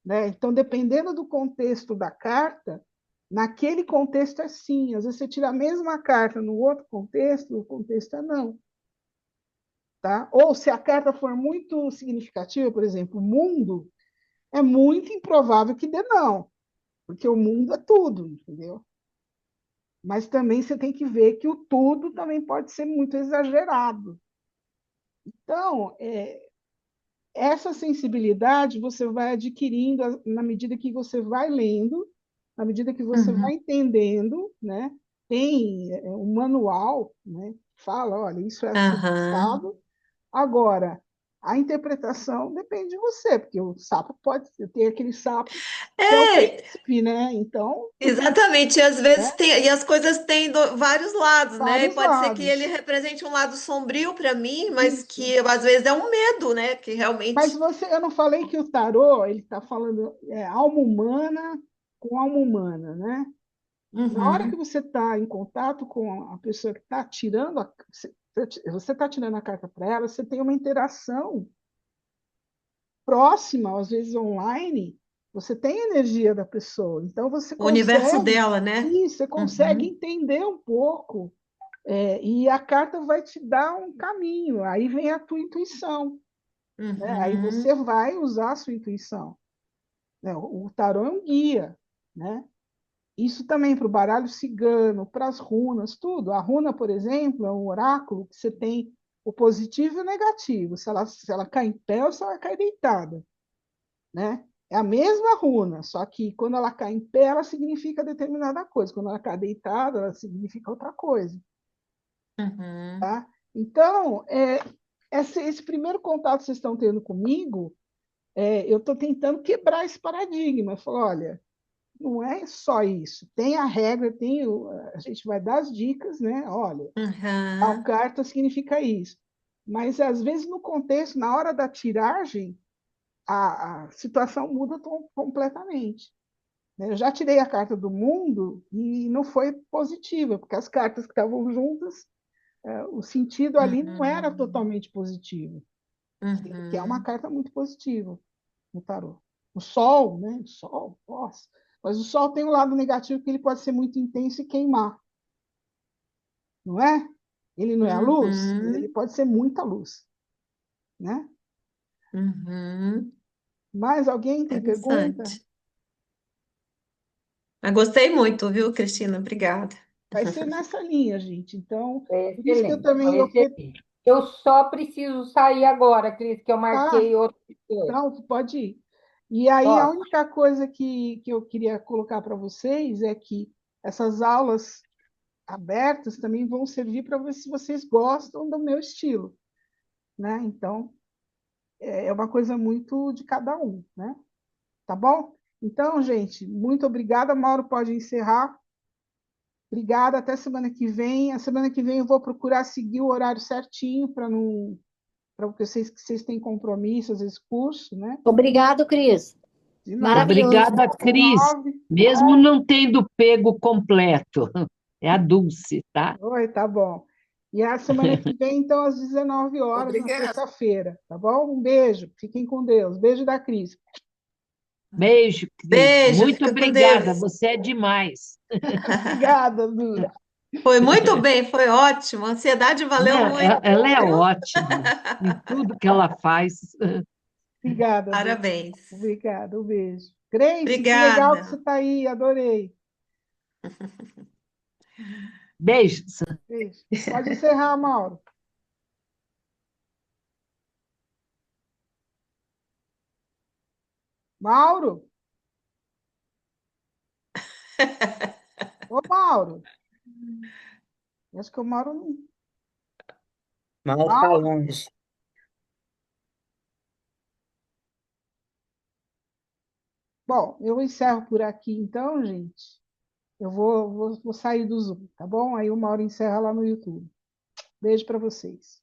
né? Então, dependendo do contexto da carta, naquele contexto é sim. Às vezes você tira a mesma carta no outro contexto, o contexto é não. Tá? Ou se a carta for muito significativa, por exemplo, mundo, é muito improvável que dê não, porque o mundo é tudo, entendeu? Mas também você tem que ver que o tudo também pode ser muito exagerado. Então, essa sensibilidade você vai adquirindo na medida que você vai lendo, na medida que você vai Uhum. entendendo, né? tem um manual, né, que fala, olha, isso é assim Aham. assado. Agora, a interpretação depende de você, porque o sapo pode ter aquele sapo que é o É, príncipe, né? Então, exatamente. E às vezes né, tem, e as coisas têm vários lados, né? E vários pode ser que ele lados. represente um lado sombrio para mim, mas Isso. que às vezes é um medo, né? Que Mas realmente. eu não falei que o tarô, ele está falando alma humana com alma humana, né? Na hora que Uhum, você está em contato com a pessoa que está tirando, você está tirando a carta para ela, você tem uma interação próxima, às vezes online, você tem a energia da pessoa, então o universo dela, né? você consegue Uhum, entender um pouco, e a carta vai te dar um caminho, aí vem a tua intuição, né? Aí você uhum, vai usar a sua intuição, né? O tarô é um guia, né? Isso também para o baralho cigano, para as runas, tudo. A runa, por exemplo, é um oráculo que você tem o positivo e o negativo. Se ela cai em pé ou se ela cai deitada, né? É a mesma runa, só que quando ela cai em pé, ela significa determinada coisa. Quando ela cai deitada, ela significa outra coisa, uhum, tá? Então, esse primeiro contato que vocês estão tendo comigo, eu estou tentando quebrar esse paradigma. Eu falo, olha, não é só isso. Tem a regra, a gente vai dar as dicas, né? Olha, tal uhum, carta significa isso. Mas, às vezes, no contexto, na hora da tiragem, a situação muda completamente, né? Eu já tirei a carta do mundo e não foi positiva, porque as cartas que estavam juntas, o sentido ali não era uhum, totalmente positivo, que é uma uhum, carta muito positiva no tarô. O Sol, né? O Sol, nossa. Mas o Sol tem um lado negativo que ele pode ser muito intenso e queimar, não é? Ele não é a luz, mas ele uhum, pode ser muita luz, né? uhum. Mais alguém tem pergunta? Interessante. Eu gostei muito, viu, Cristina? Obrigada. Vai ser nessa linha, gente. Então, Foi por isso que eu excelente, também foi excelente. Eu só preciso sair agora, Cris, que eu tá, marquei outro setor. não, pode ir. E aí a Posso? única coisa que eu queria colocar para vocês é que essas aulas abertas também vão servir para ver se vocês gostam do meu estilo, né? Então, é uma coisa muito de cada um, né? Tá bom? Então, gente, muito obrigada. Mauro pode encerrar. Obrigada, até semana que vem. A semana que vem eu vou procurar seguir o horário certinho para não, para que vocês têm compromisso, às vezes curso, né? Obrigado, Cris. De nada. Maravilhoso. Obrigada, Cris. 9. Mesmo não tendo pego completo. É a Dulce, tá? Oi, tá bom. E a semana que vem, então, às 19 horas, na Obrigada. terça-feira, tá bom? Um beijo. Fiquem com Deus. Beijo da Cris. Beijo, Cris. Beijo, Muito fica com obrigada. Deus. Você é demais. Obrigada, Lu. Foi muito bem, foi ótimo. A ansiedade valeu Não, muito, ela é viu? ótima em tudo que ela faz. Obrigada, Lu. Parabéns. Obrigada, um beijo. Grace, que legal que você Obrigada. está aí, adorei. Beijos. Beijo. Pode encerrar, Mauro. Mauro? Ô, Mauro. Acho que o Mauro não. Mal tá Mauro? longe. Bom, eu encerro por aqui, então, gente. Eu vou sair do Zoom, tá bom? Aí o Mauro encerra lá no YouTube. Beijo para vocês.